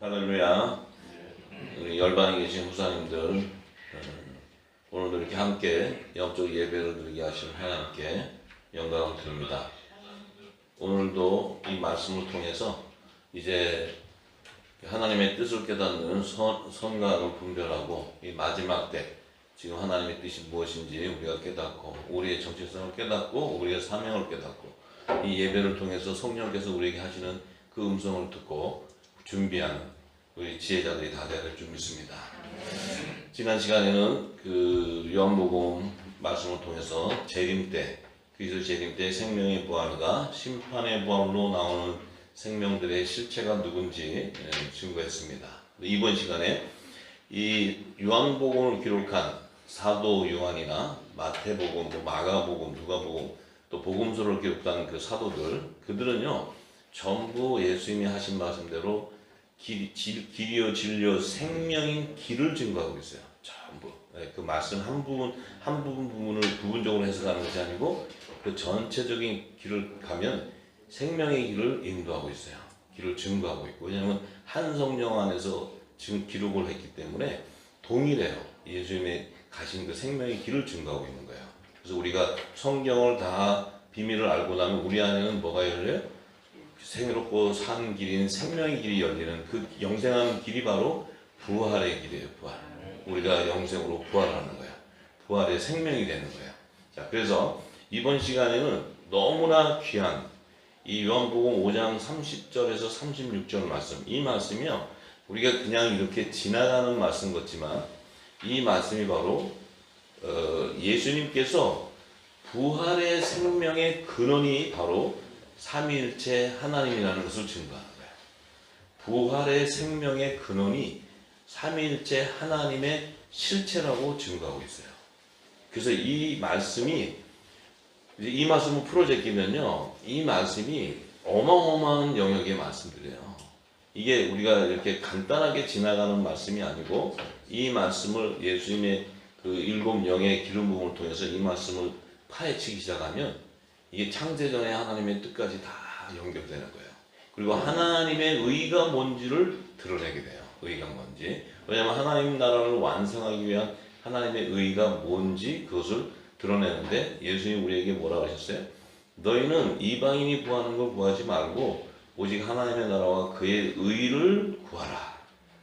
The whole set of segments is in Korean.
할렐루야. 우리 열방에 계신 후사님들, 오늘도 이렇게 함께 영적 예배를 드리게 하신 하나님께 영광을 드립니다. 오늘도 이 말씀을 통해서 이제 하나님의 뜻을 깨닫는 선과 악을 분별하고 이 마지막 때 지금 하나님의 뜻이 무엇인지 우리가 깨닫고 우리의 정체성을 깨닫고 우리의 사명을 깨닫고 이 예배를 통해서 성령께서 우리에게 하시는 그 음성을 듣고 준비하는 우리 지혜자들이 다 되야 될 줄 믿습니다. 지난 시간에는 그 요한복음 말씀을 통해서 재림 때, 그리스도 재림 때 생명의 부활과 심판의 부활로 나오는 생명들의 실체가 누군지 증거했습니다. 이번 시간에 이 요한복음을 기록한 사도 요한이나 마태복음, 마가복음, 누가복음, 또 복음서를 기록한 그 사도들, 그들은요 전부 예수님이 하신 말씀대로 길이요 진리요 생명인 길을 증거하고 있어요. 전부 그 말씀 한 부분을 부분적으로 해석하는 것이 아니고 그 전체적인 길을 가면 생명의 길을 인도하고 있어요. 길을 증거하고 있고, 왜냐하면 한 성령 안에서 지금 기록을 했기 때문에 동일해요. 예수님의 가신 그 생명의 길을 증거하고 있는 거예요. 그래서 우리가 성경을 다 비밀을 알고 나면 우리 안에는 뭐가 열려요? 생롭고 산 길인 생명의 길이 열리는 그 영생하는 길이 바로 부활의 길이에요. 부활. 우리가 영생으로 부활하는 거야. 부활의 생명이 되는 거야. 자, 그래서 이번 시간에는 너무나 귀한 이 요한복음 5장 30절에서 36절 말씀, 이 말씀이요 우리가 그냥 이렇게 지나가는 말씀 같지만 이 말씀이 바로 예수님께서 부활의 생명의 근원이 바로 삼위일체 하나님이라는 것을 증거하는 거예요. 부활의 생명의 근원이 삼위일체 하나님의 실체라고 증거하고 있어요. 그래서 이 말씀을 풀어제끼면요, 이 말씀이 어마어마한 영역의 말씀들이에요. 이게 우리가 이렇게 간단하게 지나가는 말씀이 아니고 이 말씀을 예수님의 그 일곱 영의 기름 부음을 통해서 이 말씀을 파헤치기 시작하면 이게 창세전의 하나님의 뜻까지 다 연결되는 거예요. 그리고 하나님의 의가 뭔지를 드러내게 돼요. 의가 뭔지. 왜냐하면 하나님 나라를 완성하기 위한 하나님의 의가 뭔지 그것을 드러내는데, 예수님이 우리에게 뭐라고 하셨어요? 너희는 이방인이 구하는 걸 구하지 말고 오직 하나님의 나라와 그의 의를 구하라.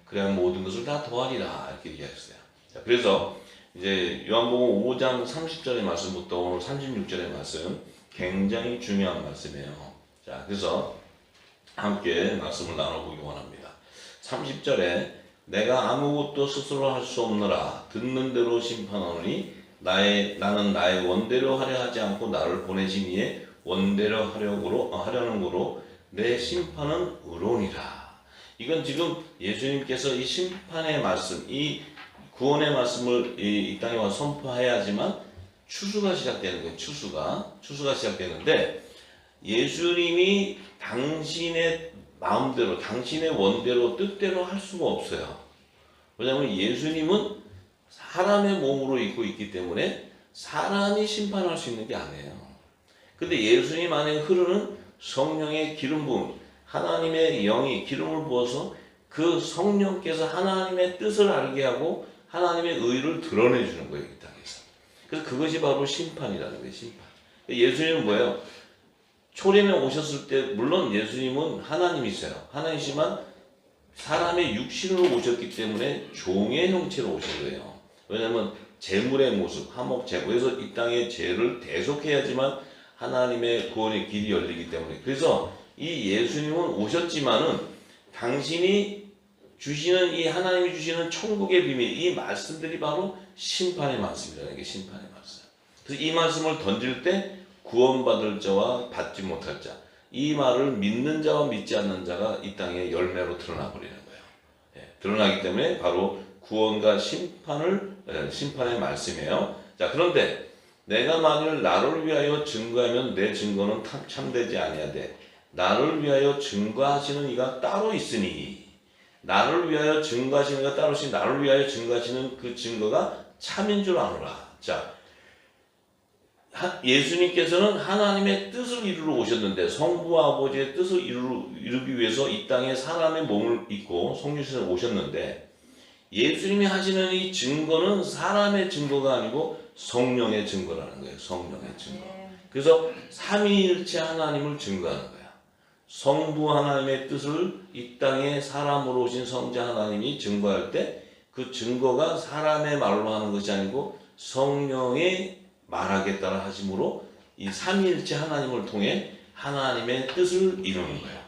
그래야 모든 것을 다 더하리라. 이렇게 얘기하셨어요. 자, 그래서 이제 요한복음 5장 30절의 말씀부터 오늘 36절의 말씀, 굉장히 중요한 말씀이에요. 자, 그래서 함께 말씀을 나눠보기 원합니다. 30절에 내가 아무것도 스스로 할 수 없느라 듣는 대로 심판하노니 나는 나의 원대로 하려 하지 않고 나를 보내신 이의 원대로 하려는 거로 내 심판은 의로우니라. 이건 지금 예수님께서 이 심판의 말씀, 이 구원의 말씀을 이 땅에 와서 선포해야지만 추수가 시작되는 거예요. 추수가 시작되는데, 예수님이 당신의 마음대로, 당신의 원대로, 뜻대로 할 수가 없어요. 왜냐하면 예수님은 사람의 몸으로 입고 있기 때문에 사람이 심판할 수 있는 게 아니에요. 근데 예수님 안에 흐르는 성령의 기름 부음, 하나님의 영이 기름을 부어서 그 성령께서 하나님의 뜻을 알게 하고 하나님의 의를 드러내 주는 거예요, 이 땅에서. 그래서 그것이 바로 심판이라는 거예요, 심판. 예수님은 뭐예요? 초림에 오셨을 때, 물론 예수님은 하나님이세요. 하나님이지만 사람의 육신으로 오셨기 때문에 종의 형체로 오신 거예요. 왜냐하면 제물의 모습, 화목제물, 그래서 이 땅의 죄를 대속해야지만 하나님의 구원의 길이 열리기 때문에. 그래서 이 예수님은 오셨지만은 당신이 주시는 이 하나님이 주시는 천국의 비밀, 이 말씀들이 바로 심판의 말씀이라는 게 심판의 말씀. 그래서 이 말씀을 던질 때 구원받을 자와 받지 못할 자, 이 말을 믿는 자와 믿지 않는 자가 이 땅에 열매로 드러나 버리는 거예요. 드러나기 때문에 바로 구원과 심판의 말씀이에요. 자, 그런데 내가 만일 나를 위하여 증거하면 내 증거는 참되지 아니하되 나를 위하여 증거하시는 이가 따로 있으니, 나를 위하여 증거하시는 이가 따로 있으니 나를 위하여 증거하시는 그 증거가 참인 줄 아노라. 자, 예수님께서는 하나님의 뜻을 이루러 오셨는데 성부와 아버지의 뜻을 이루기 위해서 이 땅에 사람의 몸을 입고 성육신에 오셨는데 예수님이 하시는 이 증거는 사람의 증거가 아니고 성령의 증거라는 거예요. 성령의 증거. 그래서 삼위일체 하나님을 증거하는 거예요. 성부 하나님의 뜻을 이 땅에 사람으로 오신 성자 하나님이 증거할 때 그 증거가 사람의 말로 하는 것이 아니고 성령의 말하겠다는 하심으로 이 삼위일체 하나님을 통해 하나님의 뜻을 이루는 거예요.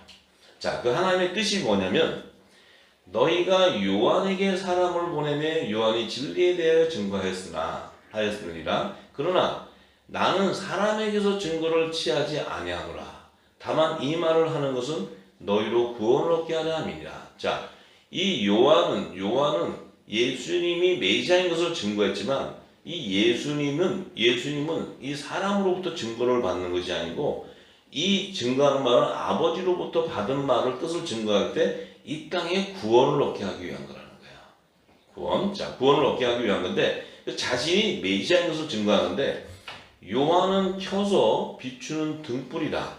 자, 그 하나님의 뜻이 뭐냐면 너희가 요한에게 사람을 보내매 요한이 진리에 대하여 증거하였으니라. 그러나 나는 사람에게서 증거를 취하지 아니하노라. 다만 이 말을 하는 것은 너희로 구원을 얻게 하려 함이니라. 자, 이 요한은 예수님이 메시아인 것을 증거했지만 이 예수님은 이 사람으로부터 증거를 받는 것이 아니고 이 증거하는 말은 아버지로부터 받은 말을 뜻을 증거할 때 이 땅에 구원을 얻게 하기 위한 거라는 거야. 구원을 얻게 하기 위한 건데 자신이 메시아인 것을 증거하는데 요한은 켜서 비추는 등불이다.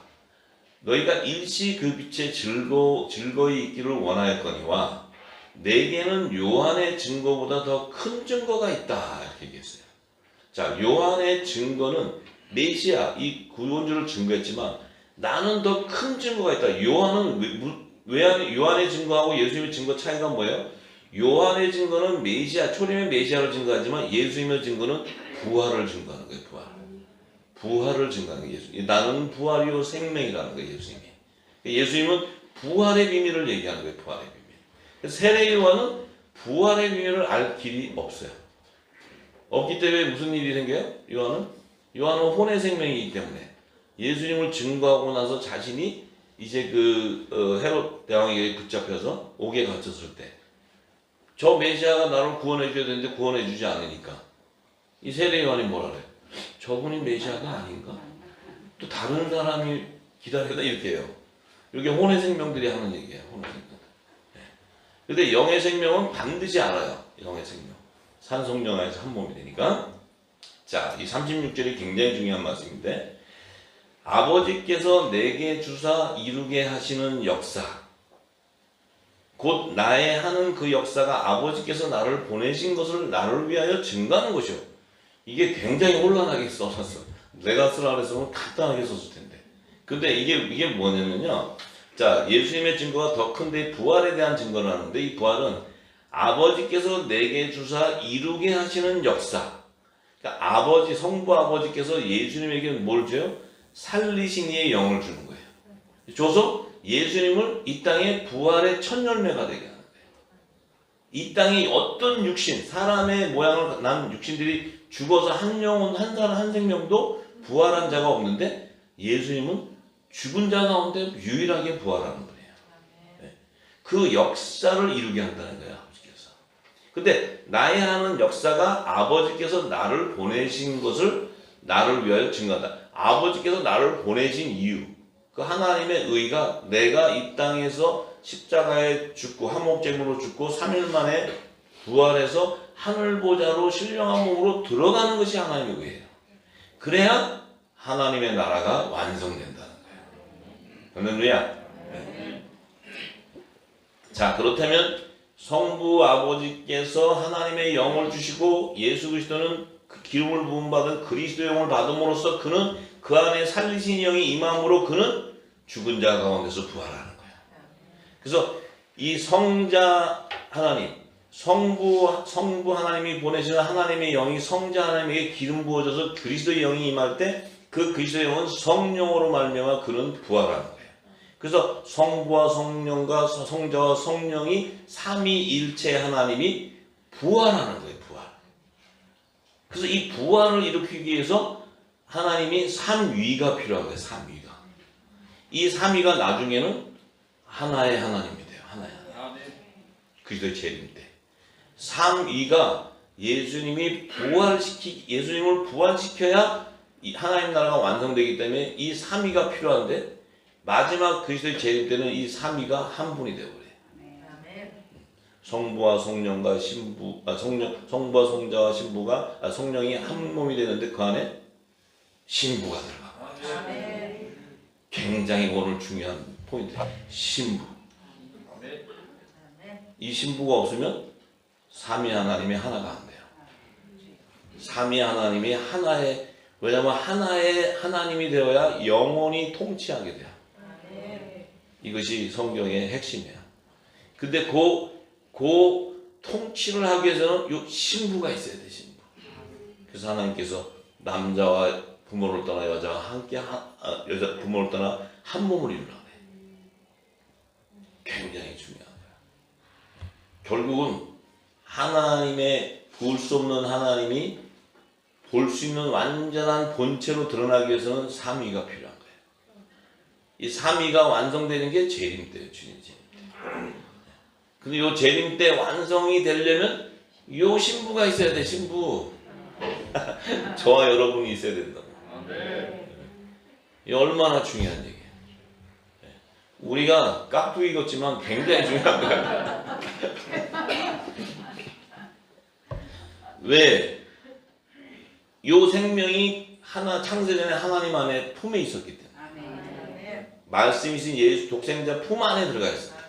너희가 일시 그 빛에 즐거이 있기를 원하였거니와 내게는 요한의 증거보다 더 큰 증거가 있다. 이렇게 얘기했어요. 자, 요한의 증거는 메시아, 이 구원주를 증거했지만 나는 더 큰 증거가 있다. 요한의 증거하고 예수님의 증거 차이가 뭐예요? 요한의 증거는 메시아, 초림의 메시아를 증거하지만 예수님의 증거는 부활을 증거하는 거예요. 부활을 증거하는 거예요. 나는 부활이요 생명이라는 거예요. 예수님은 부활의 비밀을 얘기하는 거예요. 부활의 비밀. 그래서 세례 요한은 부활의 비밀을 알 길이 없어요. 없기 때문에 무슨 일이 생겨요? 요한은 혼의 생명이기 때문에 예수님을 증거하고 나서 자신이 이제 헤롯 대왕에게 붙잡혀서 옥에 갇혔을 때 저 메시아가 나를 구원해 줘야 되는데 구원해 주지 않으니까 이 세례 요한이 뭐라 그래요? 저분이 메시아가 아닌가? 또 다른 사람이 기다리다 이렇게 해요. 이게 혼의 생명들이 하는 얘기예요. 혼의 생명. 근데 영의 생명은 반드시 알아요. 영의 생명. 산성령 안에서 한 몸이 되니까. 자, 이 36절이 굉장히 중요한 말씀인데 아버지께서 내게 주사 이루게 하시는 역사 곧 나의 하는 그 역사가 아버지께서 나를 보내신 것을 나를 위하여 증거하는 것이요. 이게 굉장히 혼란하게 써놨어. 내가 쓰라 그랬으면 간단하게 썼을 텐데. 근데 이게 뭐냐면요. 자, 예수님의 증거가 더 큰데 부활에 대한 증거를 하는데 이 부활은 아버지께서 내게 주사 이루게 하시는 역사. 그러니까 성부 아버지께서 예수님에게 뭘 줘요? 살리신 이의 영을 주는 거예요. 줘서 예수님을 이 땅에 부활의 첫 열매가 되게 하는 거예요. 이 땅에 어떤 육신, 사람의 모양을 난 육신들이 죽어서 한 영혼, 한 사람, 한 생명도 부활한 자가 없는데 예수님은 죽은 자 가운데 유일하게 부활하는 거예요. 네. 그 역사를 이루게 한다는 거예요. 아버지께서. 근데 나의 하는 역사가 아버지께서 나를 보내신 것을 나를 위하여 증거한다. 아버지께서 나를 보내신 이유, 그 하나님의 의가 내가 이 땅에서 십자가에 죽고 한목제물로 죽고 3일 만에 부활해서 하늘보좌로 신령한 몸으로 들어가는 것이 하나님의 의예요. 그래야 하나님의 나라가 완성된다는 거예요. 할렐루야. 네. 자, 그렇다면 성부 아버지께서 하나님의 영을 주시고 예수 그리스도는 그 기름을 부음받은 그리스도의 영을 받음으로써 그는 그 안에 살리신 영이 임함으로 그는 죽은 자 가운데서 부활하는 거예요. 그래서 이 성자 하나님, 성부 하나님이 보내시는 하나님의 영이 성자 하나님에게 기름 부어져서 그리스도의 영이 임할 때 그 그리스도의 영은 성령으로 말미암아 그는 부활하는 거예요. 그래서 성부와 성령과 성자와 성령이 삼위일체 하나님이 부활하는 거예요. 부활. 그래서 이 부활을 일으키기 위해서 하나님이 삼위가 필요한 거예요. 삼위가. 이 삼위가 나중에는 하나의 하나님이 돼요. 하나의 하나님. 그리스도의 재림 때. 삼위가 예수님을 부활시켜야 이 하나님 나라가 완성되기 때문에 이 삼위가 필요한데 마지막 그리스도의 재림 때는 이 삼위가 한 분이 되어버려요. 성부와 성령과 성부와 성자와 성령이 한 몸이 되는데 그 안에 신부가 들어가고. 굉장히 오늘 중요한 포인트. 신부. 이 신부가 없으면 삼위 하나님이 하나가 안 돼요. 삼위 하나님이 하나의, 왜냐하면 하나의 하나님이 되어야 영원히 통치하게 돼요. 이것이 성경의 핵심이에요. 근데 그 통치를 하기 위해서는 요 신부가 있어야 돼, 신부. 그래서 하나님께서 남자와 부모를 떠나 여자와 함께 여자 부모를 떠나 한 몸을 이루라 그래. 굉장히 중요한 거야. 결국은 하나님의 볼 수 없는 하나님이 볼 수 있는 완전한 본체로 드러나기 위해서는 삼위가 필요한 거예요. 이 삼위가 완성되는 게 재림 때예요, 주님 재림 때. 근데 요 재림 때 완성이 되려면 요 신부가 있어야 돼, 신부. 저와 여러분이 있어야 된다고. 이 얼마나 중요한 얘기예요. 우리가 깍두기 같지만 굉장히 중요한 거야. 왜? 요 생명이 하나 창세전에 하나님 안에 품에 있었기 때문에. 말씀이신 예수 독생자 품 안에 들어가 있어요.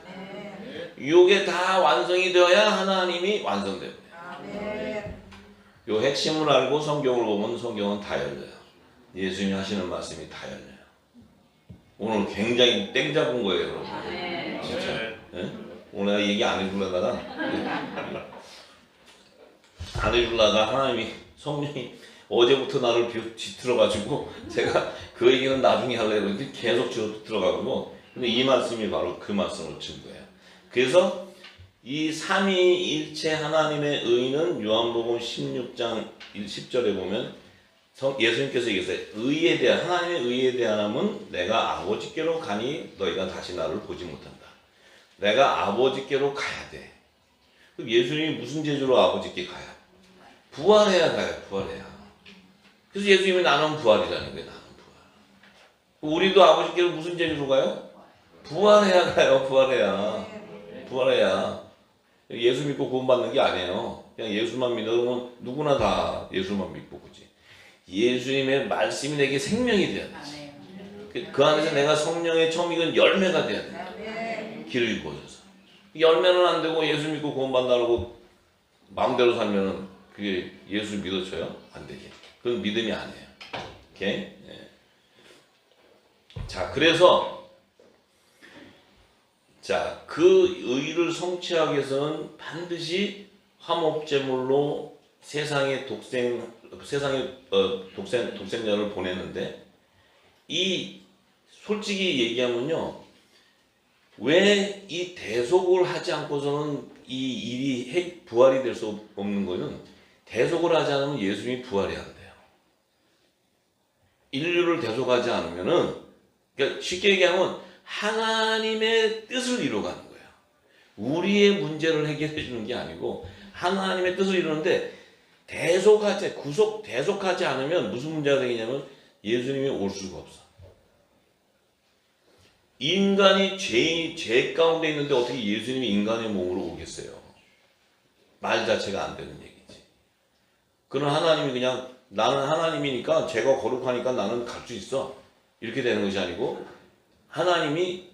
요게 다 완성이 되어야 하나님이 완성돼요. 요 핵심을 알고 성경을 보면 성경은 다 열려요. 예수님이 하시는 말씀이 다 열려요. 오늘 굉장히 땡 잡은 거예요, 여러분. 진짜. 네? 오늘 내가 얘기 안 해주려다가 안 해주려다가 하나님이 성령이 어제부터 나를 뒤틀어가지고 제가 그 얘기는 나중에 하려고 했는데 계속 들어가고, 근데 이 말씀이 바로 그 말씀을 준 거예요. 그래서 이 삼위일체 하나님의 의는 요한복음 16장 10절에 보면 예수님께서 얘기했어요. 의에 대한, 하나님의 의에 대함은 내가 아버지께로 가니 너희가 다시 나를 보지 못한다. 내가 아버지께로 가야 돼. 그럼 예수님이 무슨 재주로 아버지께 가요? 부활해야 가요. 부활해야. 그래서 예수님이 나는 부활이라는 거예요. 나는 부활. 우리도 아버지께로 무슨 재주로 가요? 부활해야 가요. 부활해야. 부활해야. 예수 믿고 구원받는 게 아니에요. 그냥 예수만 믿으면 누구나 다 예수만 믿고 그지. 예수님의 말씀이 내게 생명이 돼야 돼. 그 안에서 내가 성령의 처음 익은 열매가 돼야 돼. 길을 부어줘서. 열매는 안 되고 예수 믿고 구원받는다고 마음대로 살면은 그게 예수 믿어줘요? 안 되지. 그건 믿음이 아니에요. 오케이? 네. 자, 그래서 자, 그 의를 성취하기 위해서는 반드시 화목제물로 세상의 독생자를 보냈는데, 이 솔직히 얘기하면요, 왜 이 대속을 하지 않고서는 이 일이 부활이 될 수 없는 거는, 대속을 하지 않으면 예수님이 부활이 안 돼요. 인류를 대속하지 않으면은, 그러니까 쉽게 얘기하면 하나님의 뜻을 이루어가는 거예요. 우리의 문제를 해결해 주는 게 아니고 하나님의 뜻을 이루는데, 대속하지 않으면 무슨 문제가 생기냐면 예수님이 올 수가 없어. 인간이 죄 가운데 있는데 어떻게 예수님이 인간의 몸으로 오겠어요? 말 자체가 안 되는 얘기지. 그런 하나님이 그냥 나는 하나님이니까 죄가 거룩하니까 나는 갈 수 있어. 이렇게 되는 것이 아니고, 하나님이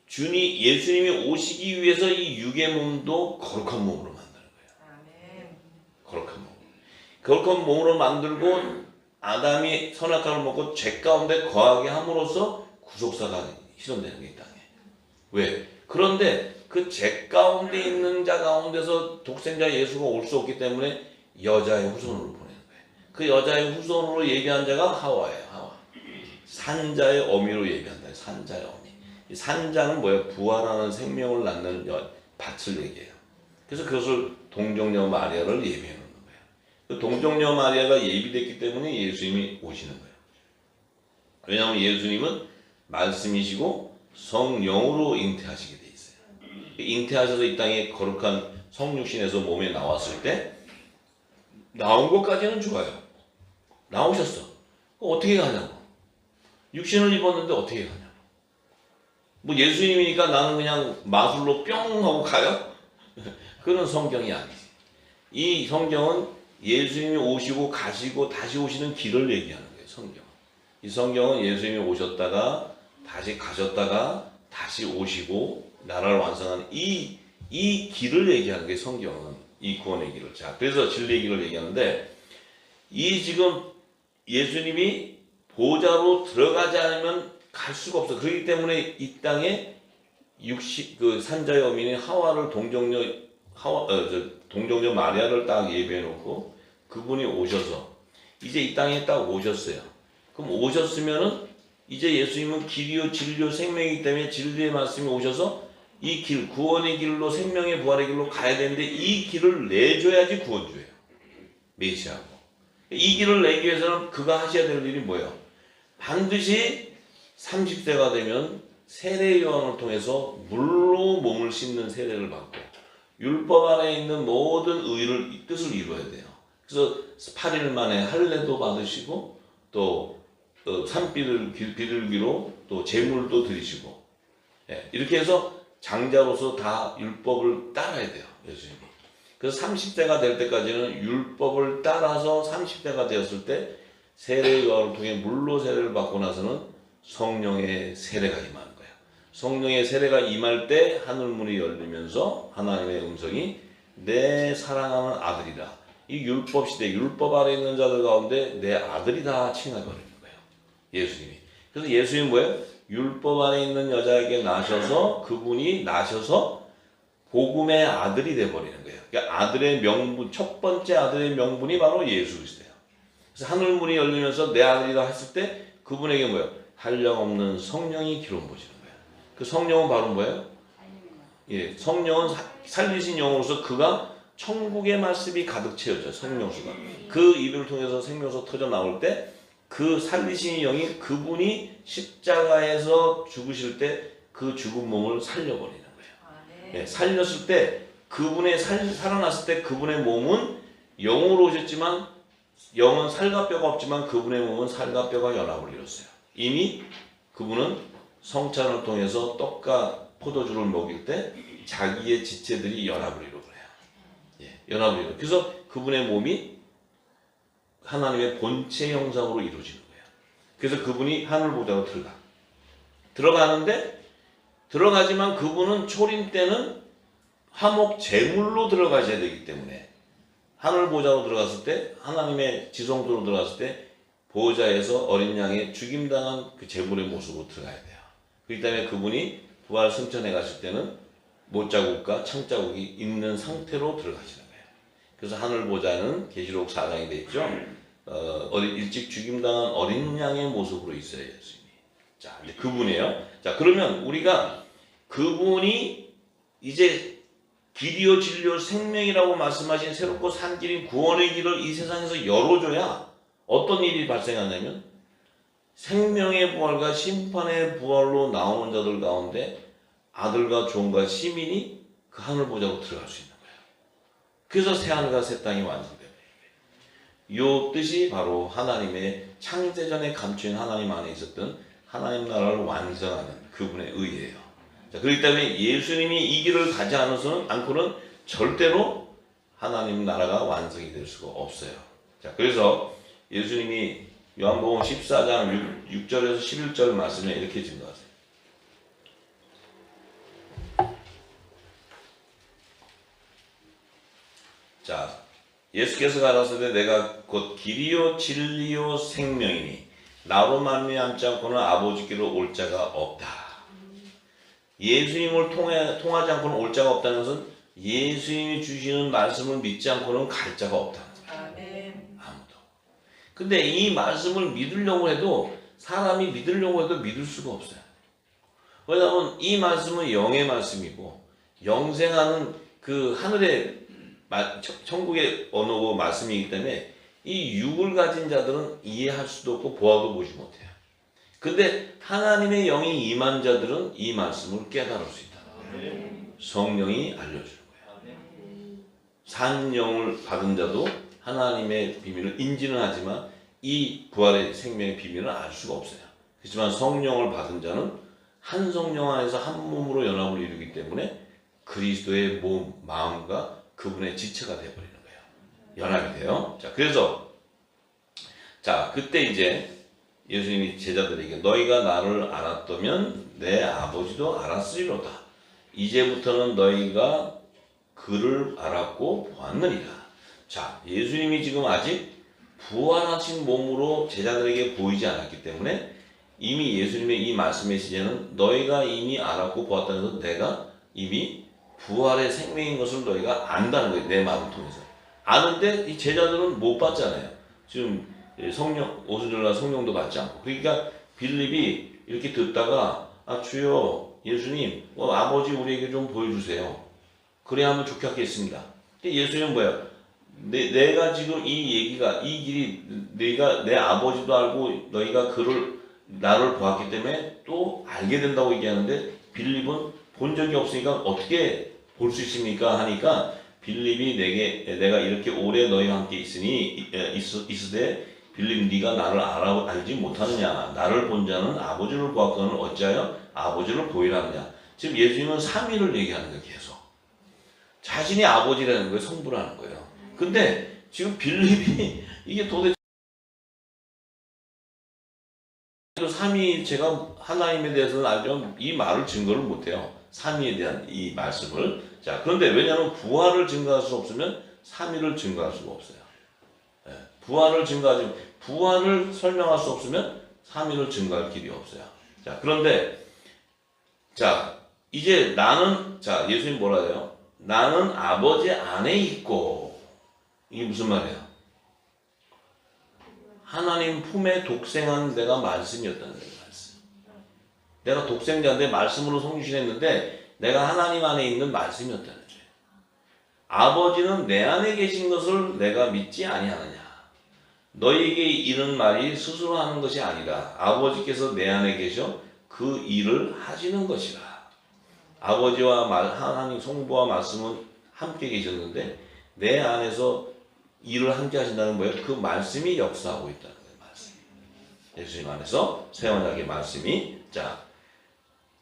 예수님이 오시기 위해서 이 육의 몸도 거룩한 몸으로 만드는 거예요. 거룩한 몸. 거룩한 몸으로 만들고 아담이 선악과를 먹고 죄 가운데 거하게 함으로써 구속사가 실현되는 게 이 땅에. 왜? 그런데 그 죄 가운데 있는 자 가운데서 독생자 예수가 올 수 없기 때문에 여자의 후손으로 보내는 거예요. 그 여자의 후손으로 예비한 자가 하와예요. 하와. 산자의 어미로 예비한다. 산자의 어미. 이 산자는 뭐예요? 부활하는 생명을 낳는 밭을 얘기해요. 그래서 그것을 동정녀 마리아를 예비해 놓는 거예요. 그 동정녀 마리아가 예비됐기 때문에 예수님이 오시는 거예요. 왜냐하면 예수님은 말씀이시고 성령으로 잉태하시게 돼 있어요. 잉태하셔서 이 땅에 거룩한 성육신에서 몸에 나왔을 때 나온 것까지는 좋아요. 나오셨어. 어떻게 가냐고. 육신을 입었는데 어떻게 가냐고. 뭐 예수님이니까 나는 그냥 마술로 뿅 하고 가요? 그런 성경이 아니지. 이 성경은 예수님이 오시고 가시고 다시 오시는 길을 얘기하는 거예요. 성경은. 이 성경은 예수님이 오셨다가 다시 가셨다가 다시 오시고 나라를 완성하는 이 길을 얘기하는 게 성경은 이 구원의 길을. 자, 그래서 진리의 길을 얘기하는데 이 지금 예수님이 보좌로 들어가지 않으면 갈 수가 없어. 그렇기 때문에 이 땅에 그 산자의 어민인 하와를 동정녀 마리아를 딱 예배해 놓고 그분이 오셔서 이제 이 땅에 딱 오셨어요. 그럼 오셨으면은 이제 예수님은 길이요 진리요 생명이기 때문에 진리의 말씀이 오셔서 이 길, 구원의 길로 생명의 부활의 길로 가야 되는데 이 길을 내줘야지 구원주예요. 메시아고. 이 길을 내기 위해서는 그가 하셔야 될 일이 뭐예요? 반드시 30세가 되면 세례 요한을 통해서 물로 몸을 씻는 세례를 받고 율법 안에 있는 모든 의를 뜻을 이루어야 돼요. 그래서 8일 만에 할례도 받으시고 또 산비둘기로 또 제물도 드리시고, 예, 이렇게 해서 장자로서 다 율법을 따라야 돼요. 예수님이. 그래서 30세가 될 때까지는 율법을 따라서 30세가 되었을 때 세례 요한을 통해 물로 세례를 받고 나서는 성령의 세례가 임하는 거예요. 성령의 세례가 임할 때 하늘문이 열리면서 하나님의 음성이 내 사랑하는 아들이다. 이 율법 시대, 율법 아래 있는 자들 가운데 내 아들이다 칭해버리는 거예요. 예수님이. 그래서 예수님이 뭐예요? 율법 안에 있는 여자에게 나셔서 그분이 나셔서 복음의 아들이 되어버리는 거예요. 그러니까 아들의 명분, 첫 번째 아들의 명분이 바로 예수 그리스도예요. 그래서 하늘문이 열리면서 내 아들이다 했을 때 그분에게 뭐예요? 한량없는 성령이 기름 부으시는 거예요. 그 성령은 바로 뭐예요? 예, 성령은 살리신 영으로서 그가 천국의 말씀이 가득 채워져요. 생명수가. 그 입을 통해서 생명수 터져 나올 때 그 살리신 영이 그분이 십자가에서 죽으실 때 그 죽은 몸을 살려버리는 거예요. 예, 살렸을 때 그분의 살아났을 때 그분의 몸은 영으로 오셨지만 영은 살과 뼈가 없지만 그분의 몸은 살과 뼈가 연합을 이뤘어요. 이미 그분은 성찬을 통해서 떡과 포도주를 먹일 때 자기의 지체들이 연합을 이루어요. 예, 연합을 이루어요. 그래서 그분의 몸이 하나님의 본체 형상으로 이루어지는 거예요. 그래서 그분이 하늘 보좌로 들어가는데 들어가지만 그분은 초림 때는 화목 제물로 들어가셔야 되기 때문에 하늘 보좌로 들어갔을 때 하나님의 지성소로 들어갔을 때 보좌에서 어린 양의 죽임당한 그 제물의 모습으로 들어가야 돼요. 그렇기 때문에 그분이 부활 승천해 가실 때는 못자국과 창자국이 있는 상태로 들어가시는 거예요. 그래서 하늘 보좌는 계시록 4장에 되어 있죠. 일찍 죽임당한 어린 양의 모습으로 있어요. 예수님이. 자, 이제 그분이에요. 자, 그러면 우리가 그분이 이제 길이요 진리요 생명이라고 말씀하신 새롭고 산 길인 구원의 길을 이 세상에서 열어줘야 어떤 일이 발생하냐면 생명의 부활과 심판의 부활로 나오는 자들 가운데 아들과 종과 시민이 그 하늘 보좌로 들어갈 수 있는 거예요. 그래서 새하늘과 새 땅이 완성돼요. 이 뜻이 바로 하나님의 창세전에 감추인 하나님 안에 있었던 하나님 나라를 완성하는 그분의 의예요. 자, 그렇기 때문에 예수님이 이 길을 가지 않고는 절대로 하나님 나라가 완성이 될 수가 없어요. 자, 그래서 예수님이 요한복음 14장 6절에서 11절 말씀에 이렇게 증거하세요. 자, 예수께서 가라사대 내가 곧 길이요 진리요 생명이니 나로 말미암지 않고는 아버지께로 올 자가 없다. 예수님을 통하지 않고는 올 자가 없다는 것은 예수님이 주시는 말씀을 믿지 않고는 갈 자가 없다는 거예요. 아무도. 근데 이 말씀을 믿으려고 해도 사람이 믿으려고 해도 믿을 수가 없어요. 왜냐하면 이 말씀은 영의 말씀이고 영생하는 그 하늘의 천국의 언어고 말씀이기 때문에 이 육을 가진 자들은 이해할 수도 없고 보아도 보지 못해요. 근데 하나님의 영이 임한 자들은 이 말씀을 깨달을 수 있다. 성령이 알려주는 거예요. 산영을 받은 자도 하나님의 비밀을 인지는 하지만 이 부활의 생명의 비밀을 알 수가 없어요. 그렇지만 성령을 받은 자는 한 성령 안에서 한 몸으로 연합을 이루기 때문에 그리스도의 몸, 마음과 그분의 지체가 되어버리는 거예요. 연합이 돼요. 자, 그래서 자, 그때 이제 예수님이 제자들에게 너희가 나를 알았다면 내 아버지도 알았으리로다. 이제부터는 너희가 그를 알았고 보았느니라. 자, 예수님이 지금 아직 부활하신 몸으로 제자들에게 보이지 않았기 때문에 이미 예수님의 이 말씀의 시제는 너희가 이미 알았고 보았다는 것은 내가 이미 부활의 생명인 것을 너희가 안다는 거예요. 내 말을 통해서. 아는데 이 제자들은 못 봤잖아요. 지금 성령, 오순절날 성령도 받지 않고. 그러니까 빌립이 이렇게 듣다가 아 주여 예수님 아버지 우리에게 좀 보여주세요. 그래야 하면 좋게 하겠습니다. 근데 예수님은 뭐야? 내가 지금 이 얘기가 이 길이 내가 내 아버지도 알고 너희가 그를 나를 보았기 때문에 또 알게 된다고 얘기하는데 빌립은 본 적이 없으니까 어떻게 볼 수 있습니까? 하니까 빌립이 내가 이렇게 오래 너희와 함께 있으되 빌립 네가 나를 알지 못하느냐? 나를 본 자는 아버지를 보았거늘 어찌하여 아버지를 보이라 하느냐? 지금 예수님은 삼위를 얘기하는 거예요. 계속 자신이 아버지라는 거예요. 성부라는 거예요. 근데 지금 빌립이 이게 도대체 삼위일체가 하나님에 대해서는 알지만 이 말을 증거를 못해요. 삼위에 대한 이 말씀을. 자, 그런데 왜냐하면 부활을 증거할 수 없으면 삼위를 증거할 수가 없어요. 부활을 설명할 수 없으면 삼위를 증거할 길이 없어요. 자, 그런데 자 이제 나는 자 예수님 뭐라 해요? 나는 아버지 안에 있고 이게 무슨 말이에요? 하나님 품에 독생한 내가 말씀이었다는 거예요. 말씀. 내가 독생자인데 말씀으로 성취했는데 내가 하나님 안에 있는 말씀이었다는 거예요. 아버지는 내 안에 계신 것을 내가 믿지 아니하느냐. 너희에게 이른 말이 스스로 하는 것이 아니라 아버지께서 내 안에 계셔 그 일을 하시는 것이라. 아버지와 하나님 성부와 말씀은 함께 계셨는데 내 안에서 일을 함께 하신다는 거예요. 그 말씀이 역사하고 있다는 거예요. 말씀. 예수님 안에서 새 언약의 말씀이. 자,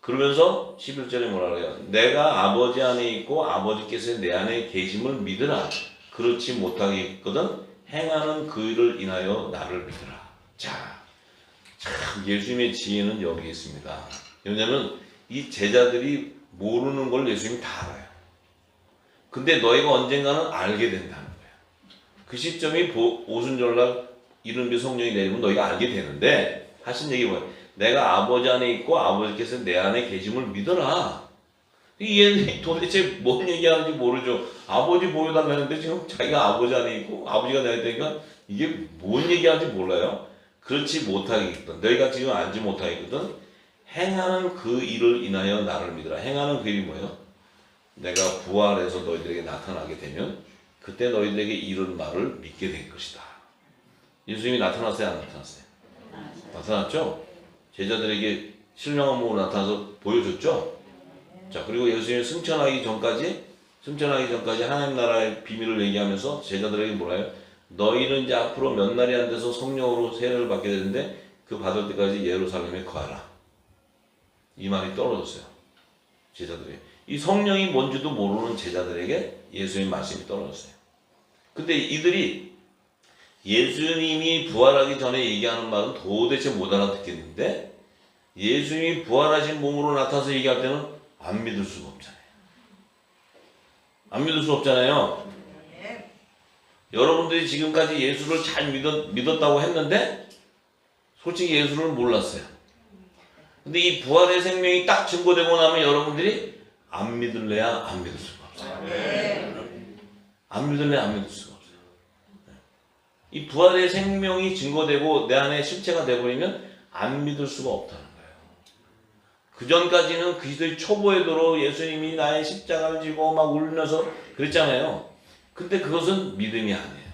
그러면서 11절에 뭐라 그래요? 내가 아버지 안에 있고 아버지께서 내 안에 계심을 믿으라. 그렇지 못하겠거든 행하는 그 일을 인하여 나를 믿으라. 자, 참 예수님의 지혜는 여기 있습니다. 왜냐하면 이 제자들이 모르는 걸 예수님이 다 알아요. 근데 너희가 언젠가는 알게 된다는 거예요. 그 시점이 오순절날 이른비 성령이 내리면 너희가 알게 되는데 하신 얘기 뭐예요? 내가 아버지 안에 있고 아버지께서 내 안에 계심을 믿어라. 얘는 도대체 뭔 얘기하는지 모르죠. 아버지 보여달라는데 지금 자기가 아버지 안에 있고 아버지가 내 안에 있으니까 이게 뭔 얘기하는지 몰라요. 그렇지 못하겠거든. 너희가 지금 알지 못하겠거든. 행하는 그 일을 인하여 나를 믿으라. 행하는 그 일이 뭐예요? 내가 부활해서 너희들에게 나타나게 되면 그때 너희들에게 이런 말을 믿게 될 것이다. 예수님이 나타났어요? 안 나타났어요? 나타났죠? 제자들에게 신령한 몸으로 나타나서 보여줬죠? 자, 그리고 예수님이 승천하기 전까지 하나님 나라의 비밀을 얘기하면서 제자들에게 뭐라 해요? 너희는 이제 앞으로 몇 날이 안 돼서 성령으로 세례를 받게 되는데 그 받을 때까지 예루살렘에 거하라. 이 말이 떨어졌어요. 제자들이. 이 성령이 뭔지도 모르는 제자들에게 예수님의 말씀이 떨어졌어요. 근데 이들이 예수님이 부활하기 전에 얘기하는 말은 도대체 못 알아듣겠는데 예수님이 부활하신 몸으로 나타나서 얘기할 때는 안 믿을 수가 없잖아요. 안 믿을 수 없잖아요. 여러분들이 지금까지 예수를 잘 믿었다고 했는데 솔직히 예수를 몰랐어요. 근데 이 부활의 생명이 딱 증거되고 나면 여러분들이 안 믿을래야 안 믿을 수가 없어요. 안 믿을래야 안 믿을 수가 없어요. 이 부활의 생명이 증거되고 내 안에 실체가 되어버리면 안 믿을 수가 없다는 거예요. 그 전까지는 그리스도의 초보에도록 예수님이 나의 십자가를 지고 막 울면서 그랬잖아요. 근데 그것은 믿음이 아니에요.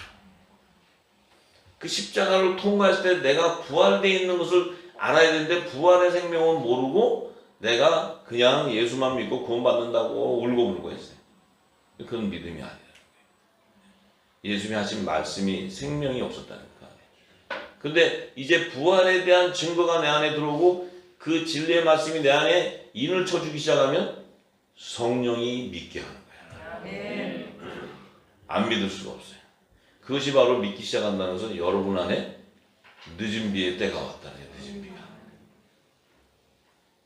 그 십자가를 통과했을 때 내가 부활되어 있는 것을 알아야 되는데 부활의 생명은 모르고 내가 그냥 예수만 믿고 구원받는다고 울고 불고 했어요. 그건 믿음이 아니에요. 예수님이 하신 말씀이 생명이 없었다는 거예요. 근데 이제 부활에 대한 증거가 내 안에 들어오고 그 진리의 말씀이 내 안에 인을 쳐주기 시작하면 성령이 믿게 하는 거예요. 안 믿을 수가 없어요. 그것이 바로 믿기 시작한다는 것은 여러분 안에 늦은 비의 때가 왔다는 거예요. 늦은 비가.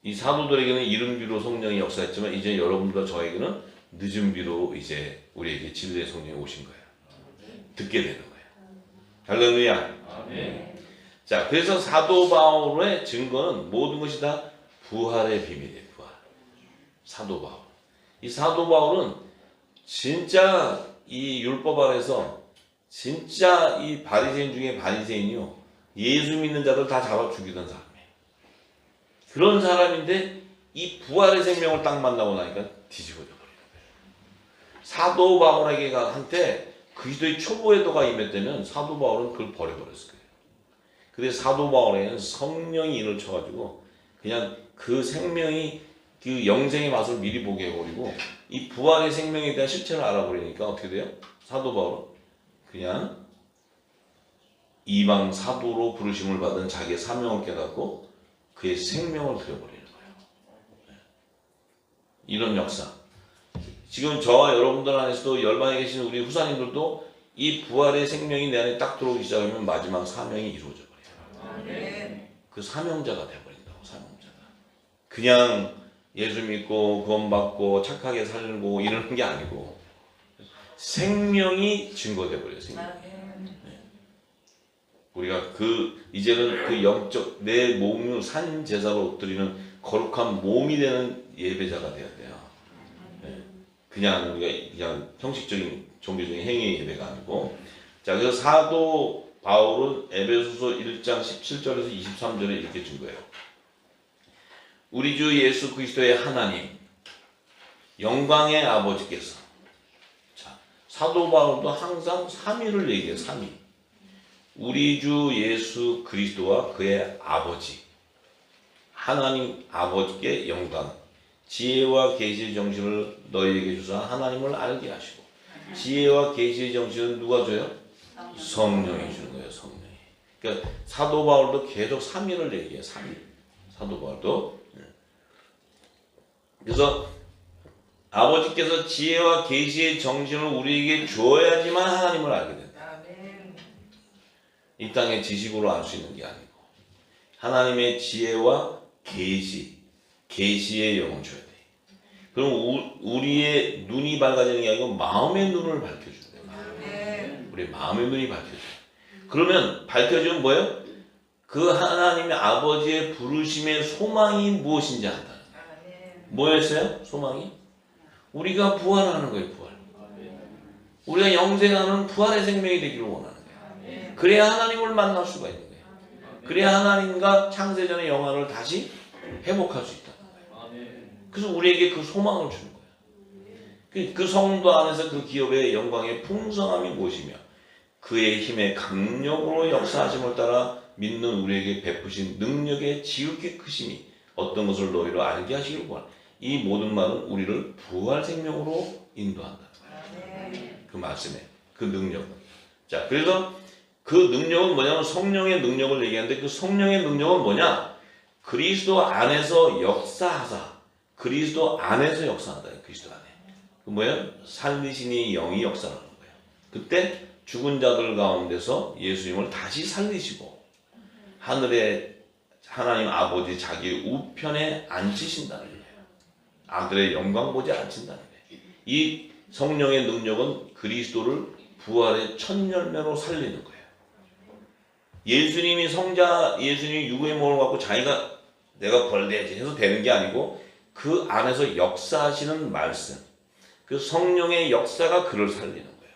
이 사도들에게는 이른 비로 성령이 역사했지만 이제 여러분과 저에게는 늦은 비로 이제 우리에게 진리의 성령이 오신 거예요. 듣게 되는 거예요. 할렐루야. 아멘. 자, 그래서 사도 바울의 증거는 모든 것이 다 부활의 비밀이에요. 부활. 사도 바울. 이 사도 바울은 진짜 이 율법 아래서 진짜 이 바리새인 중에 바리새인이요. 예수 믿는 자들 다 잡아 죽이던 사람이에요. 그런 사람인데 이 부활의 생명을 딱 만나고 나니까 뒤집어져 버리는 거예요. 사도 바울에게 한테 그리스도의 초보에도가 임했다면 사도 바울은 그걸 버려버렸을 거예요. 근데 사도 바울에게는 성령이 인을 쳐가지고 그냥 그 생명이 그 영생의 맛을 미리 보게 해버리고 이 부활의 생명에 대한 실체를 알아버리니까 어떻게 돼요? 사도 바울은 그냥 이방 사도로 부르심을 받은 자기의 사명을 깨닫고 그의 생명을 드려버리는 거예요. 이런 역사. 지금 저와 여러분들 안에서도 열방에 계신 우리 후사님들도 이 부활의 생명이 내 안에 딱 들어오기 시작하면 마지막 사명이 이루어져 버려요. 그 사명자가 되어버린다고. 사명자가. 그냥 예수 믿고 구원받고 착하게 살고 이러는 게 아니고 생명이 증거돼 버려요. 생명. 우리가 이제는 그 영적 내 몸을 산 제사로 드리는 거룩한 몸이 되는 예배자가 돼야 돼요. 그냥 우리가 그냥 형식적인 종교적인 행위 예배가 아니고. 자, 그래서 사도 바울은 에베소서 1장 17절에서 23절에 이렇게 준 거예요. 우리 주 예수 그리스도의 하나님 영광의 아버지께서. 자, 사도 바울도 항상 3위를 얘기해요. 3위. 우리 주 예수 그리스도와 그의 아버지 하나님 아버지께 영광 지혜와 계시의 정신을 너희에게 주사 하나님을 알게 하시고. 지혜와 계시의 정신은 누가 줘요? 성령이 주는 거예요. 성령이. 그러니까 사도 바울도 계속 3위를 얘기해요. 3위. 사도 바울도. 그래서 아버지께서 지혜와 계시의 정신을 우리에게 주어야지만 하나님을 알게 된다. 이 땅의 지식으로 알 수 있는 게 아니고 하나님의 지혜와 계시의 영을 줘야 돼. 그럼 우리의 눈이 밝아지는 게 아니고 마음의 눈을 밝혀주는 거예요. 우리 마음의 눈이 밝혀져요. 그러면 밝혀지면 뭐예요? 그 하나님의 아버지의 부르심의 소망이 무엇인지 안다는 거예요. 뭐였어요? 소망이? 우리가 부활하는 거예요. 부활. 우리가 영생하는 부활의 생명이 되기를 원하는 거예요. 그래야 하나님을 만날 수가 있는 거예요. 그래야 하나님과 창세전의 영화를 다시 회복할 수 있다는 거예요. 그래서 우리에게 그 소망을 주는 거예요. 그 성도 안에서 그 기업의 영광의 풍성함이 무엇이며 그의 힘의 강력으로 역사하심을 따라 믿는 우리에게 베푸신 능력의 지극히 크심이 어떤 것을 너희로 알게 하시길 바랍니다. 이 모든 말은 우리를 부활 생명으로 인도한다는 거예요. 그 말씀에 그 능력은. 자, 그래서 그 능력은 뭐냐면 성령의 능력을 얘기하는데 그 성령의 능력은 뭐냐? 그리스도 안에서 역사하사. 그리스도 안에서 역사한다. 그리스도 안에. 그 뭐예요? 살리시니 영이 역사하는 거예요. 그때 죽은 자들 가운데서 예수님을 다시 살리시고 하늘의 하나님 아버지 자기 우편에 앉히신다는 거예요. 아들의 영광 보지 않친다는 거예요. 이 성령의 능력은 그리스도를 부활의 첫 열매로 살리는 거예요. 예수님이 예수님이 육의 몸을 갖고 자기가 내가 벌내야지 해서 되는 게 아니고 그 안에서 역사하시는 말씀, 그 성령의 역사가 그를 살리는 거예요.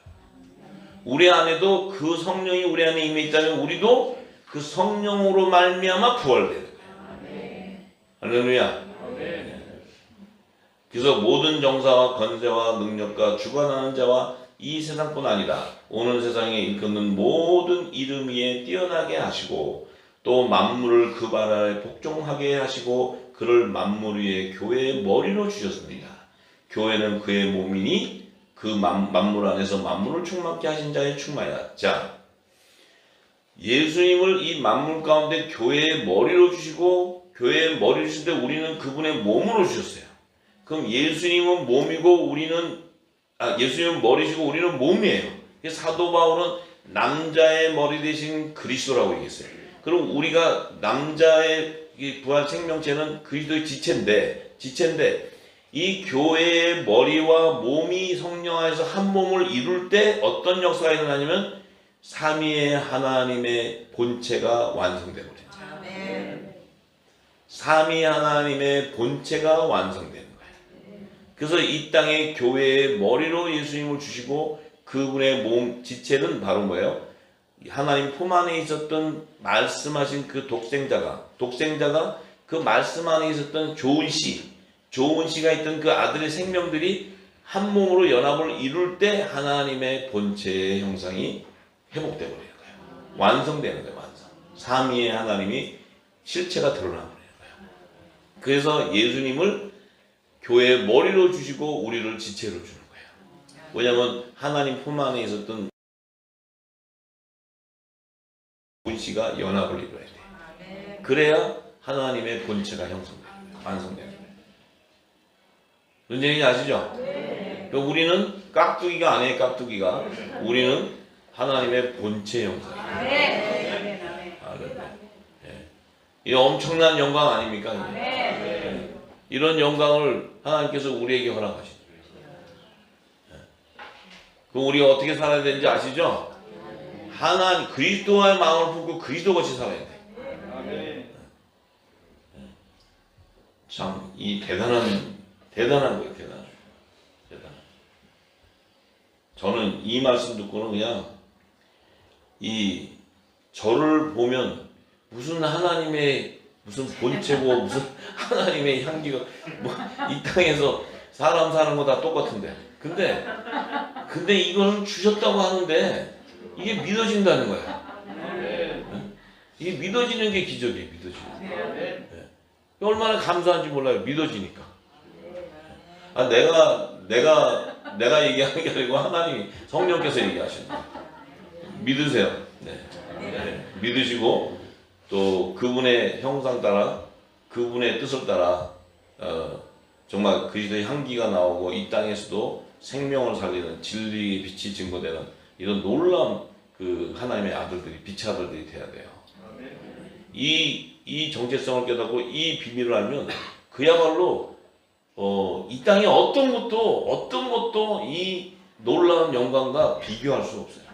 우리 안에도 그 성령이 우리 안에 임해 있다면 우리도 그 성령으로 말미암아 부활되는 거예요. 할렐루야. 그래서 모든 정사와 권세와 능력과 주관하는 자와 이 세상뿐 아니라 오는 세상에 일컫는 모든 이름 위에 뛰어나게 하시고 또 만물을 그 발 아래 복종하게 하시고 그를 만물 위에 교회의 머리로 주셨습니다. 교회는 그의 몸이니 그 만물 안에서 만물을 충만케 하신 자의 충만이다. 자, 예수님을 이 만물 가운데 교회의 머리로 주시고 교회의 머리를 주실 때 우리는 그분의 몸으로 주셨어요. 그럼 예수님은 몸이고 예수님은 머리시고 우리는 몸이에요. 사도 바울은 남자의 머리 대신 그리스도라고 얘기했어요. 그럼 우리가 남자의 이 부활 생명체는 그리스도의 지체인데 이 교회의 머리와 몸이 성령 안에서 한 몸을 이룰 때 어떤 역사가 일어나냐면 삼위의 하나님의 본체가 완성되고 삼위 하나님의 본체가 완성되는 거예요. 그래서 이 땅에 교회의 머리로 예수님을 주시고 그분의 몸 지체는 바로 뭐예요? 하나님 품 안에 있었던 말씀하신 그 독생자가 그 말씀 안에 있었던 좋은 씨가 있던 그 아들의 생명들이 한 몸으로 연합을 이룰 때 하나님의 본체의 형상이 회복되어 버리는 거예요. 완성되는 거예요. 완성. 삼위의 하나님이 실체가 드러나 버리는 거예요. 그래서 예수님을 교회의 머리로 주시고 우리를 지체로 주는 거예요. 왜냐하면 하나님 품 안에 있었던 본씨가 연합을 이루어야 돼요. 그래야 하나님의 본체가 형성되는 거예요. 완성되는 거예요. 무슨 얘기인지 아시죠? 그러니까 우리는 깍두기가 아니에요. 깍두기가. 우리는 하나님의 본체 형상이에요. 이 엄청난 영광 아닙니까? 이런 영광을 하나님께서 우리에게 허락하신 거예요. 그럼 우리가 어떻게 살아야 되는지 아시죠? 하나님 그리스도와의 마음을 품고 그리스도같이 살아야 돼. 참 이 대단한 거예요. 대단한. 저는 이 말씀 듣고는 그냥 이 저를 보면 무슨 하나님의 무슨 본체고 무슨 하나님의 향기가 뭐 이 땅에서 사람 사는 거 다 똑같은데 근데 이걸 주셨다고 하는데 이게 믿어진다는 거야. 이게 믿어지는 게 기적이에요. 믿어지는. 얼마나 감사한지 몰라요. 믿어지니까. 내가 얘기하는 게 아니고 하나님이 성령께서 얘기하시는 거예요. 믿으세요. 믿으시고 또 그분의 형상 따라 그분의 뜻을 따라 정말 그리스도의 향기가 나오고 이 땅에서도 생명을 살리는 진리의 빛이 증거되는 이런 놀라운 그 하나님의 아들들이 빛의 아들들이 돼야 돼요. 이 정체성을 깨닫고 이 비밀을 알면 그야말로 이 땅에 어떤 것도 이 놀라운 영광과 비교할 수 없어요.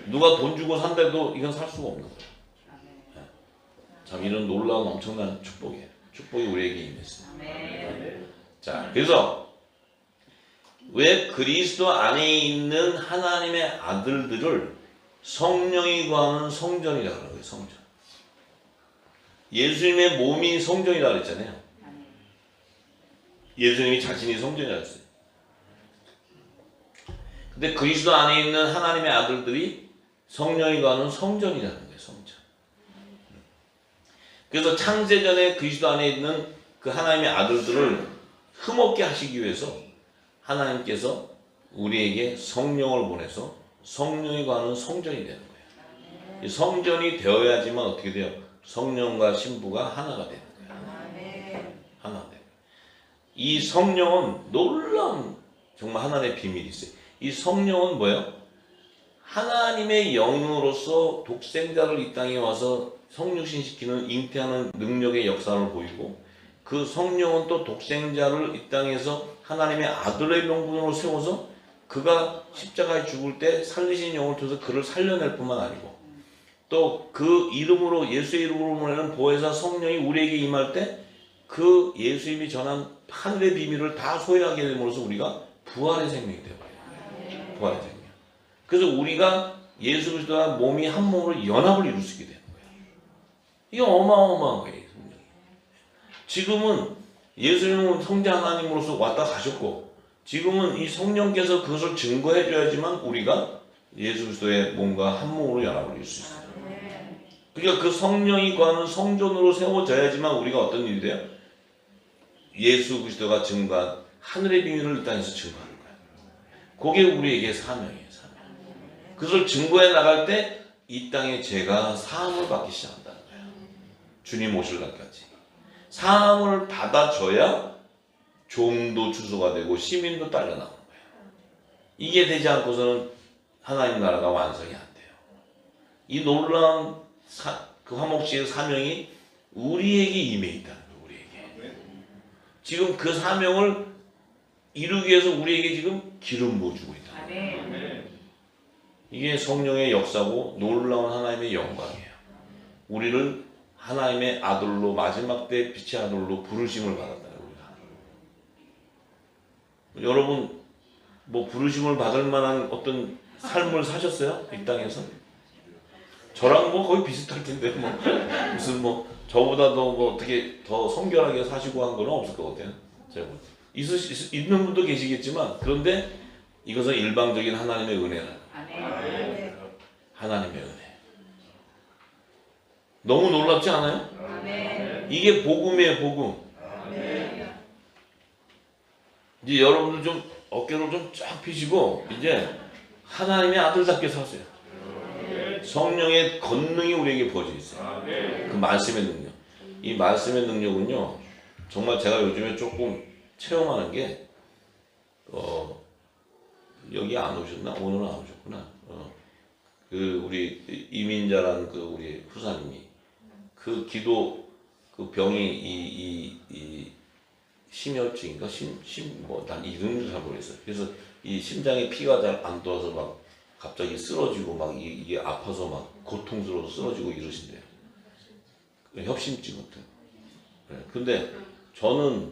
누가 돈 주고 산데도 이건 살 수가 없는 거예요. 참 이런 놀라운 엄청난 축복이에요. 축복이 우리에게 임했어요. 자, 그래서 왜 그리스도 안에 있는 하나님의 아들들을 성령이 거하는 성전이라고 하는 거예요. 성전. 예수님의 몸이 성전이라고 했잖아요. 예수님이 자신이 성전이라고 했어요. 근데 그리스도 안에 있는 하나님의 아들들이 성령이 거하는 성전이라는 거예요. 성전. 그래서 창세전에 그리스도 안에 있는 그 하나님의 아들들을 흠없게 하시기 위해서 하나님께서 우리에게 성령을 보내서 성령이 거하는 성전이 되는 거예요. 이 성전이 되어야지만 어떻게 돼요? 성령과 신부가 하나가 되는 거예요. 하나가 돼요. 이 성령은 놀라운 정말 하나님의 비밀이 있어요. 이 성령은 뭐예요? 하나님의 영으로서 독생자를 이 땅에 와서 성육신시키는 잉태하는 능력의 역사를 보이고 그 성령은 또 독생자를 이 땅에서 하나님의 아들의 명분으로 세워서 그가 십자가에 죽을 때 살리신 영을 통해서 그를 살려낼 뿐만 아니고 또 그 이름으로 예수의 이름으로 보내는 보혜사 성령이 우리에게 임할 때 그 예수님이 전한 하늘의 비밀을 다 소유하게 됨으로써 우리가 부활의 생명이 되어버려요. 부활의 생명. 그래서 우리가 예수 그리스도와 몸이 한 몸으로 연합을 이룰 수 있게 되는 거예요. 이게 어마어마한 거예요. 지금은 예수님은 성자 하나님으로서 왔다 가셨고 지금은 이 성령께서 그것을 증거해 줘야지만 우리가 예수 그리스도의 몸과 한 몸으로 연합을 이룰 수 있어요. 그러니까 그 성령이 거하는 성전으로 세워져야지만 우리가 어떤 일이 돼요? 예수 그리스도가 증거한 하늘의 비밀을 이 땅에서 증거하는 거예요. 그게 우리에게 사명이에요. 사명. 그것을 증거해 나갈 때 이 땅에 죄가 사함을 받기 시작한다는 거예요. 주님 오실 날까지. 사함을 받아줘야 종도 추소가 되고 시민도 딸려 나오는 거예요. 이게 되지 않고서는 하나님 나라가 완성이 안 돼요. 이 놀라운 그 화목제의 사명이 우리에게 임해 있다는 거예요. 우리에게. 지금 그 사명을 이루기 위해서 우리에게 지금 기름 부어주고 있다. 이게 성령의 역사고 놀라운 하나님의 영광이에요. 우리를 하나님의 아들로 마지막 때 빛의 아들로 부르심을 받았다는 거예요. 여러분 뭐 부르심을 받을 만한 어떤 삶을 사셨어요? 이 땅에서? 저랑 뭐 거의 비슷할 텐데 뭐 무슨 뭐 저보다도 뭐 어떻게 더 성결하게 사시고 한 건 없을 것 같아요. 제가 있는 분도 계시겠지만 그런데 이것은 일방적인 하나님의 은혜라는 거예요. 하나님의 은혜. 너무 놀랍지 않아요? 이게 복음이에요, 복음. 이제 여러분들 좀 어깨를 좀 쫙 펴시고 이제 하나님의 아들답게 사세요. 성령의 권능이 우리에게 부어져 있어요. 그 말씀의 능력. 이 말씀의 능력은요, 정말 제가 요즘에 조금 체험하는 게, 여기 안 오셨나? 오늘은 안 오셨구나. 그 우리 이민자라는 그 우리 후사님이 그 기도 그 병이 이 심혈증인가 난 이름도 잘 모르겠어요. 그래서 이 심장에 피가 잘 안 돌아서 막 갑자기 쓰러지고 막 이게 아파서 막 고통스러워서 쓰러지고 이러신대요. 협심증 같은. 네. 근데 저는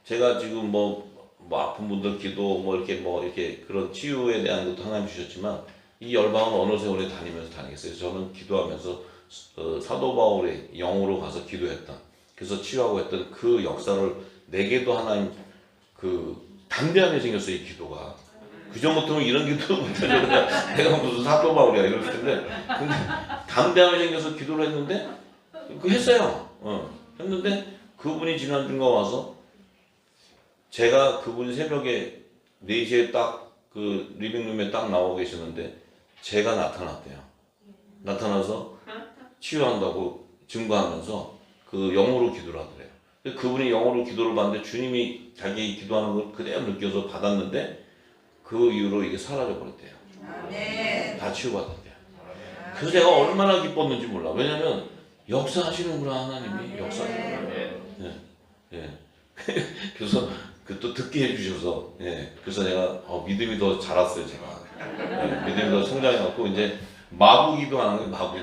제가 지금 뭐 아픈 분들 기도 뭐 이렇게 그런 치유에 대한 것도 하나님 주셨지만 이 열방은 어느 세월에 다니겠어요. 저는 기도하면서 사도 바울의 영으로 가서 기도했다. 그래서 치유하고 했던 그 역사를 내게도 하나님 그 담대하게 생겼어요. 이 기도가. 그전부터는 이런 기도 못하죠. 내가 무슨 사도 바울이야 이럴 텐데 근데 담대하게 생겨서 기도를 했는데 그 했어요. 했는데 그분이 지난주가 와서 제가 그분이 새벽에 4시에 딱 그 리빙룸에 딱 나오고 계시는데 제가 나타났대요. 나타나서 치유한다고 증거하면서 그 영으로 기도를 하더래요. 그분이 영어로 기도를 받는데 주님이 자기 기도하는 걸 그대로 느껴서 받았는데 그 이후로 이게 사라져 버렸대요. 다 치유받았대요. 그래서 제가 얼마나 기뻤는지 몰라. 왜냐면 역사하시는구나 하나님이 역사하시는구나. 예. 그래서 그 또 듣게 해주셔서 그래서 제가 믿음이 더 자랐어요. 제가 믿음이 더 성장해갖고 이제 마부기도 하는 거예요. 마부기.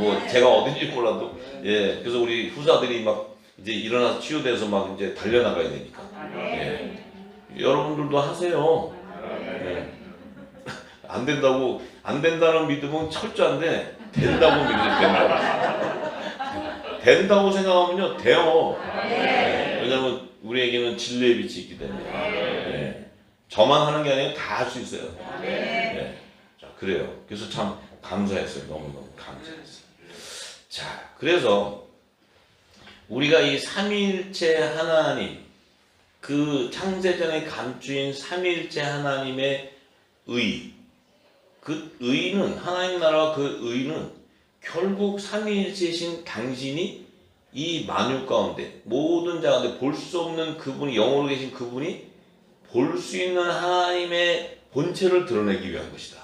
뭐 제가 어딘지 몰라도 그래서 우리 후사들이 막 이제 일어나서 치유돼서 막 이제 달려나가야 되니까. 여러분들도 하세요. 안 된다는 믿음은 철저한데 된다고 믿으면 된다고. 된다고 생각하면요 돼요. 왜냐면 우리에게는 진리의 빛이 있기 때문에. 저만 하는 게 아니라 다 할 수 있어요. 자, 그래요. 그래서 참 감사했어요. 너무너무 감사했어요. 자, 그래서 우리가 이 삼위일체 하나님, 그 창세전에 감추인 삼위일체 하나님의 의, 그 의는 하나님 나라와 그 의는 결국 삼위일체이신 당신이 이 만유 가운데 모든 자 가운데 볼 수 없는 그분이 영으로 계신 그분이 볼 수 있는 하나님의 본체를 드러내기 위한 것이다.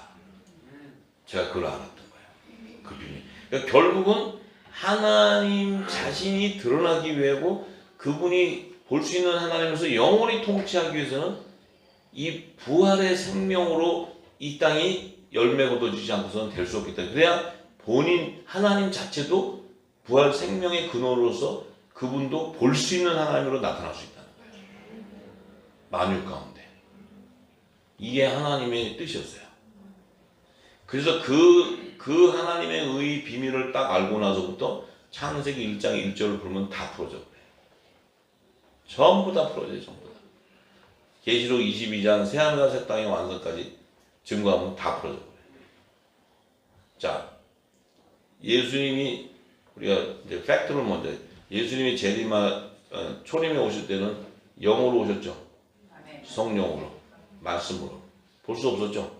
제가 그걸 알았던 거예요. 그 비밀. 그러니까 결국은 하나님 자신이 드러나기 위하고 그분이 볼 수 있는 하나님에서 영원히 통치하기 위해서는 이 부활의 생명으로 이 땅이 열매 거둬지지 않고서는 될 수 없기 때문에 그래야 본인 하나님 자체도 부활 생명의 근원으로서 그분도 볼 수 있는 하나님으로 나타날 수 있다는 거예요. 만유 가운데. 이게 하나님의 뜻이었어요. 그래서 그 하나님의 의 비밀을 딱 알고 나서부터 창세기 1장 1절을 보면 다 풀어져 버려요. 전부 다 풀어져요. 전부 다. 계시록 22장 새하늘과 새 땅의 완성까지 증거하면 다 풀어져 버려요. 자, 예수님이 우리가 이제 팩트를 먼저 예수님이 초림에 오실 때는 영으로 오셨죠. 성령으로 말씀으로 볼 수 없었죠.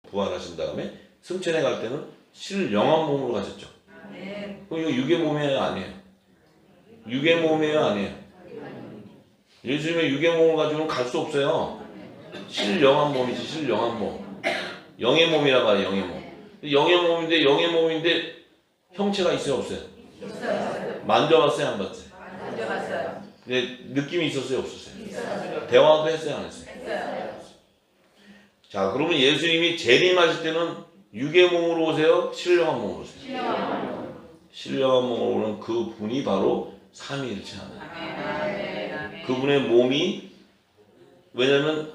부활하신 다음에 승천에 갈 때는 실영한 몸으로 가셨죠. 그럼 이거 육의 몸이에요, 아니에요? 육의 몸이에요, 아니에요? 예수님의 육의 몸을 가지고는 갈 수 없어요. 신령한 몸이지, 신령한 몸. 영의 몸이라고 해요, 영의 몸. 영의 몸인데 형체가 있어요, 없어요? 있어요. 만져봤어요, 안 봤어요? 만져봤어요. 근데 느낌이 있었어요, 없었어요? 있어요. 대화도 했어요, 안 했어요? 했어요. 자, 그러면 예수님이 재림하실 때는 육의 몸으로 오세요? 신령한 몸으로 오세요? 신령한 신령한 몸으로 오는 그 분이 바로 삼위일체 하나님. 아멘. 그분의 몸이, 왜냐면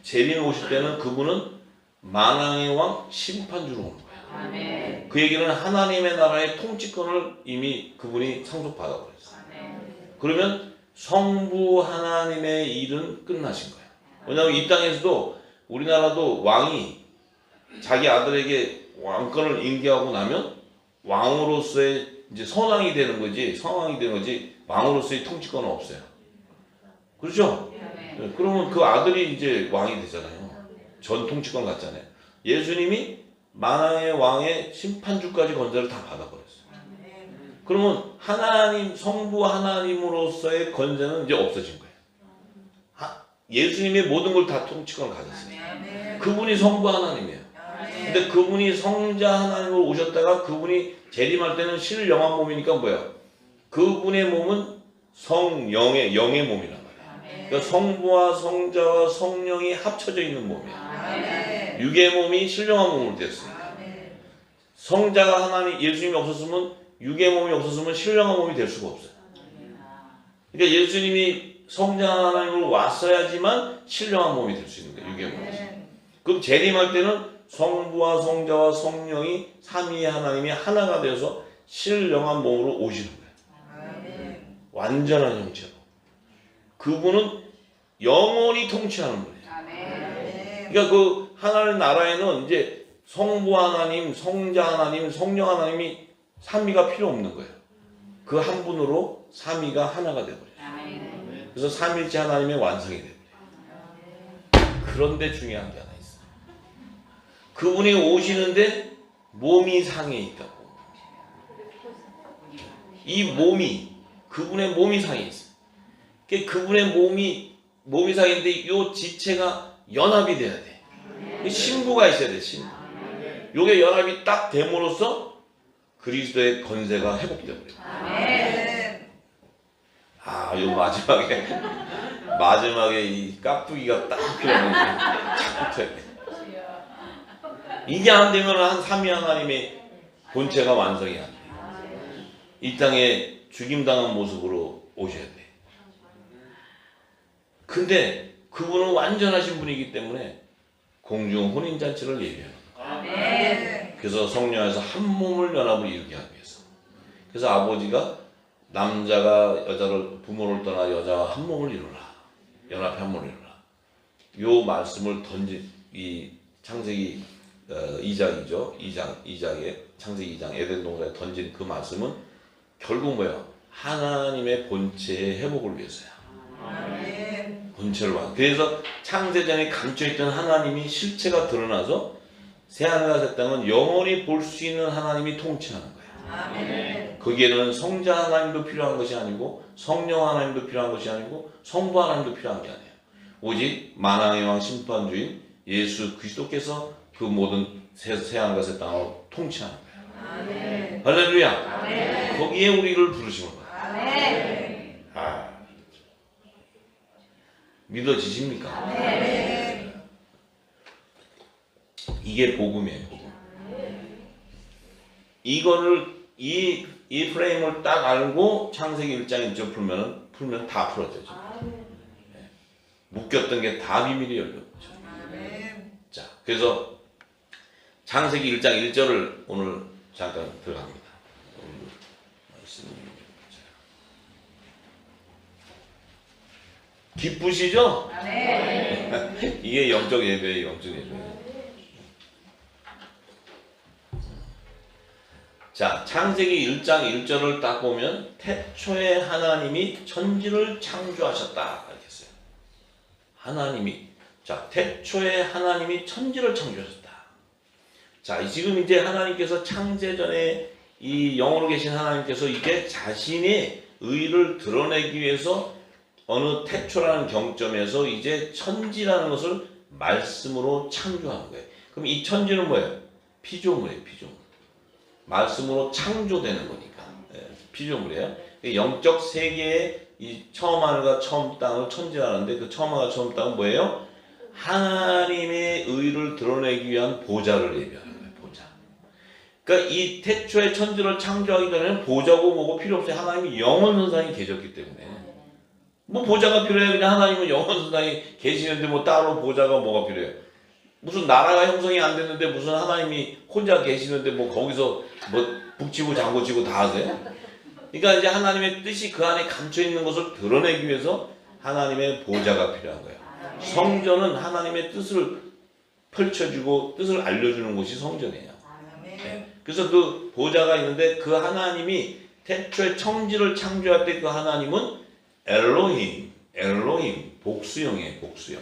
재림에 오실 때는 그분은 만왕의 왕 심판주로 오는 거예요. 아멘. 그 얘기는 하나님의 나라의 통치권을 이미 그분이 상속받아 버렸어요. 그러면 성부 하나님의 일은 끝나신 거예요. 왜냐하면 이 땅에서도 우리나라도 왕이 자기 아들에게 왕권을 인계하고 나면 왕으로서의 이제 선왕이 되는 거지, 성왕이 되는 거지, 왕으로서의 통치권은 없어요. 그렇죠? 아멘. 그러면 그 아들이 이제 왕이 되잖아요. 전 통치권 갖잖아요. 예수님이 만왕의 왕의 심판주까지 건설을 다 받아버렸어요. 그러면 하나님, 성부 하나님으로서의 건재는 이제 없어진 거예요. 예수님의 모든 걸 다 통치권을 가졌어요. 그분이 성부 하나님이에요. 근데 그분이 성자 하나님으로 오셨다가 그분이 재림할 때는 신령한 몸이니까 뭐예요? 그분의 몸은 성령의 몸이란 말이에요. 그러니까 성부와 성자와 성령이 합쳐져 있는 몸이에요. 육의 몸이 신령한 몸으로 됐어요. 성자가 하나님, 예수님이 없었으면, 육의 몸이 없었으면 신령한 몸이 될 수가 없어요. 그러니까 예수님이 성자 하나님으로 왔어야지만 신령한 몸이 될 수 있는 거예요. 육의 몸이. 그럼 재림할 때는 성부와 성자와 성령이 삼위 하나님이 하나가 되어서 신령한 몸으로 오시는 거예요. 완전한 형체로. 그분은 영원히 통치하는 분이에요. 그러니까 그 하나님 나라에는 이제 성부 하나님, 성자 하나님, 성령 하나님이 삼위가 필요 없는 거예요. 그 한 분으로 삼위가 하나가 되어버려요. 그래서 삼위일체 하나님의 완성이 되어버려요. 그런데 중요한 게 하나 있어요. 그분이 오시는데 몸이 상해 있다고. 이 몸이, 그분의 몸이 상해 있어요. 그분의 몸이 상해인데 이 지체가 연합이 돼야 돼. 신부가 있어야 돼, 신부. 요게 연합이 딱 됨으로써 그리스도의 건세가 회복되어버려요. 요 마지막에 이 깍두기가 딱 필요하네. 자꾸 쳐야 돼. 이게 안 되면 한 삼위 하나님의 본체가 완성이 안 돼. 이 땅에 죽임당한 모습으로 오셔야 돼. 근데 그분은 완전하신 분이기 때문에 공중 혼인잔치를 예비하는 거예요. 그래서 성령에서 한 몸을 연합을 이루게 하기 위해서. 그래서 아버지가 남자가 여자를, 부모를 떠나 여자와 한 몸을 이루라. 연합해 한 몸을 이루라. 요 말씀을 이 창세기 2장이죠. 2장에 창세기 2장 에덴 동산에 던진 그 말씀은 결국 뭐예요? 하나님의 본체의 회복을 위해서야. 본체를 봐. 그래서 창세전에 감춰있던 하나님이 실체가 드러나서 새하늘과 새 땅은 영원히 볼 수 있는 하나님이 통치하는 거예요. 거기에는 성자 하나님도 필요한 것이 아니고 성령 하나님도 필요한 것이 아니고 성부 하나님도 필요한 게 아니에요. 오직 만왕의 왕 심판주인 예수 그리스도께서 그 모든 새하늘과 새 땅을 통치하는 거예요. 할렐루야. 거기에 우리를 부르시는 거예요. 믿어지십니까? 이게 복음이에요. 복음. 이거를 이 프레임을 딱 알고 창세기 1장 1절 풀면 다 풀어져요. 묶였던 게 다 비밀이 열려요. 자, 그래서 창세기 1장 1절을 오늘 잠깐 들어갑니다. 기쁘시죠? 이게 영적 예배예요. 영적 예배. 자, 창세기 1장 1절을 딱 보면 태초에 하나님이 천지를 창조하셨다 이렇게 했어요. 하나님이, 자, 태초에 하나님이 천지를 창조하셨다. 자, 지금 이제 하나님께서 창세전에 이 영으로 계신 하나님께서 이제 자신의 의를 드러내기 위해서 어느 태초라는 경점에서 이제 천지라는 것을 말씀으로 창조하는 거예요. 그럼 이 천지는 뭐예요? 피조물이에요. 피조물. 말씀으로 창조되는 거니까. 피조물이에요. 영적 세계의 이 처음 하늘과 처음 땅을 천지라는데 그 처음 하늘과 처음 땅은 뭐예요? 하나님의 의를 드러내기 위한 보좌를 예비하는 거예요. 보좌. 그러니까 이 태초의 천지를 창조하기 전에는 보좌고 뭐고 필요 없어요. 하나님이 영원선상에 계셨기 때문에. 뭐 보좌가 필요해. 그냥 하나님은 영원선상에 계시는데 뭐 따로 보좌가 뭐가 필요해요. 무슨 나라가 형성이 안 됐는데 무슨 하나님이 혼자 계시는데 뭐 거기서 뭐 북치고 장구치고 다 하세요? 그러니까 이제 하나님의 뜻이 그 안에 감춰 있는 것을 드러내기 위해서 하나님의 보좌가 필요한 거예요. 성전은 하나님의 뜻을 펼쳐주고 뜻을 알려주는 곳이 성전이에요. 네. 그래서 그 보좌가 있는데 그 하나님이 태초에 천지를 창조할 때 그 하나님은 엘로힘, 복수형이에요. 복수형.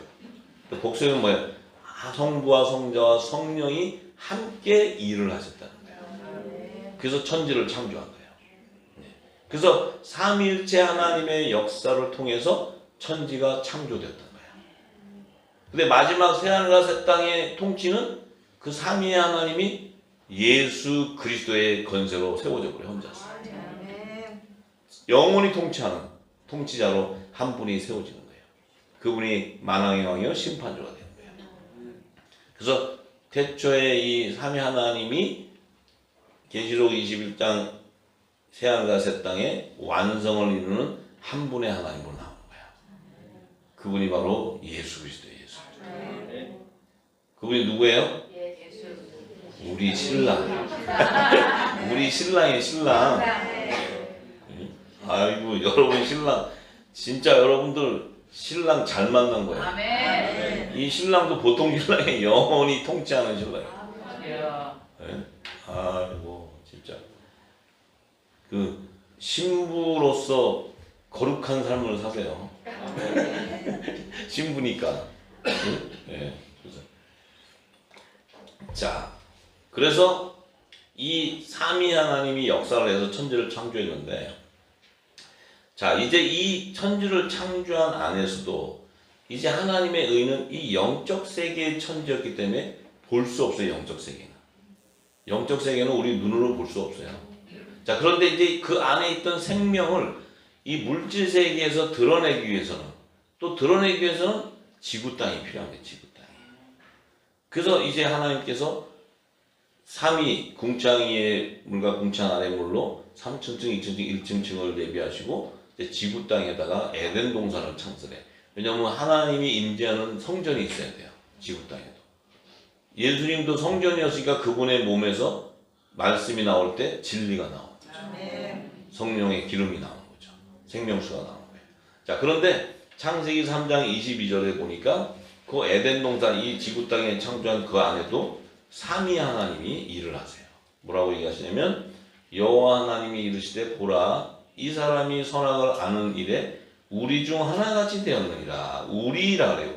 그 복수형은 뭐예요? 성부와 성자와 성령이 함께 일을 하셨다는 거예요. 그래서 천지를 창조한 거예요. 그래서 삼위일체 하나님의 역사를 통해서 천지가 창조됐던 거예요. 근데 마지막 새하늘과 새 땅의 통치는 그 삼위 하나님이 예수 그리스도의 건세로 세워져 버려 혼자서. 영원히 통치하는 통치자로 한 분이 세워지는 거예요. 그분이 만왕의 왕이요 심판주가 되는 거예요. 그래서 태초에 이 삼위 하나님이 계시록 21장 새하늘과 새 땅의 완성을 이루는 한 분의 하나님으로 나오는 거야. 그분이 바로 예수 그리스도예요. 예수. 그분이 누구예요? 우리 신랑. 우리 신랑이에요. 신랑. 아이고 여러분 신랑 진짜 여러분들 신랑 잘 만난 거예요. 아멘. 이 신랑도 보통 신랑이 영원히 통치하는 신랑이에요. 네? 아이고 진짜 그 신부로서 거룩한 삶을 사세요. 신부니까. 네, 그래서. 자, 그래서 이 삼위 하나님이 역사를 해서 천지를 창조했는데, 자 이제 이 천지를 창조한 안에서도 이제 하나님의 의는 이 영적 세계의 천지였기 때문에 볼 수 없어요. 영적 세계는. 영적 세계는 우리 눈으로 볼 수 없어요. 자 그런데 이제 그 안에 있던 생명을 이 물질 세계에서 드러내기 위해서는 또 드러내기 위해서는 지구 땅이 필요한 거예요. 지구 땅이. 그래서 이제 하나님께서 삼위 궁창 위의 물과 궁창 아래 물로 3층층, 2층층, 1층층을 예비하시고 이제 지구 땅에다가 에덴 동산을 창설해. 왜냐하면 하나님이 임재하는 성전이 있어야 돼요. 지구 땅에도. 예수님도 성전이었으니까 그분의 몸에서 말씀이 나올 때 진리가 나오는 거죠. 성령의 기름이 나오는 거죠. 생명수가 나오는 거예요. 자 그런데 창세기 3장 22절에 보니까 그 에덴 동산 이 지구 땅에 창조한 그 안에도 삼위 하나님이 일을 하세요. 뭐라고 얘기하시냐면 여호와 하나님이 이르시되 보라 이 사람이 선악을 아는 일에 우리 중 하나같이 되었느니라. 우리라 그래요.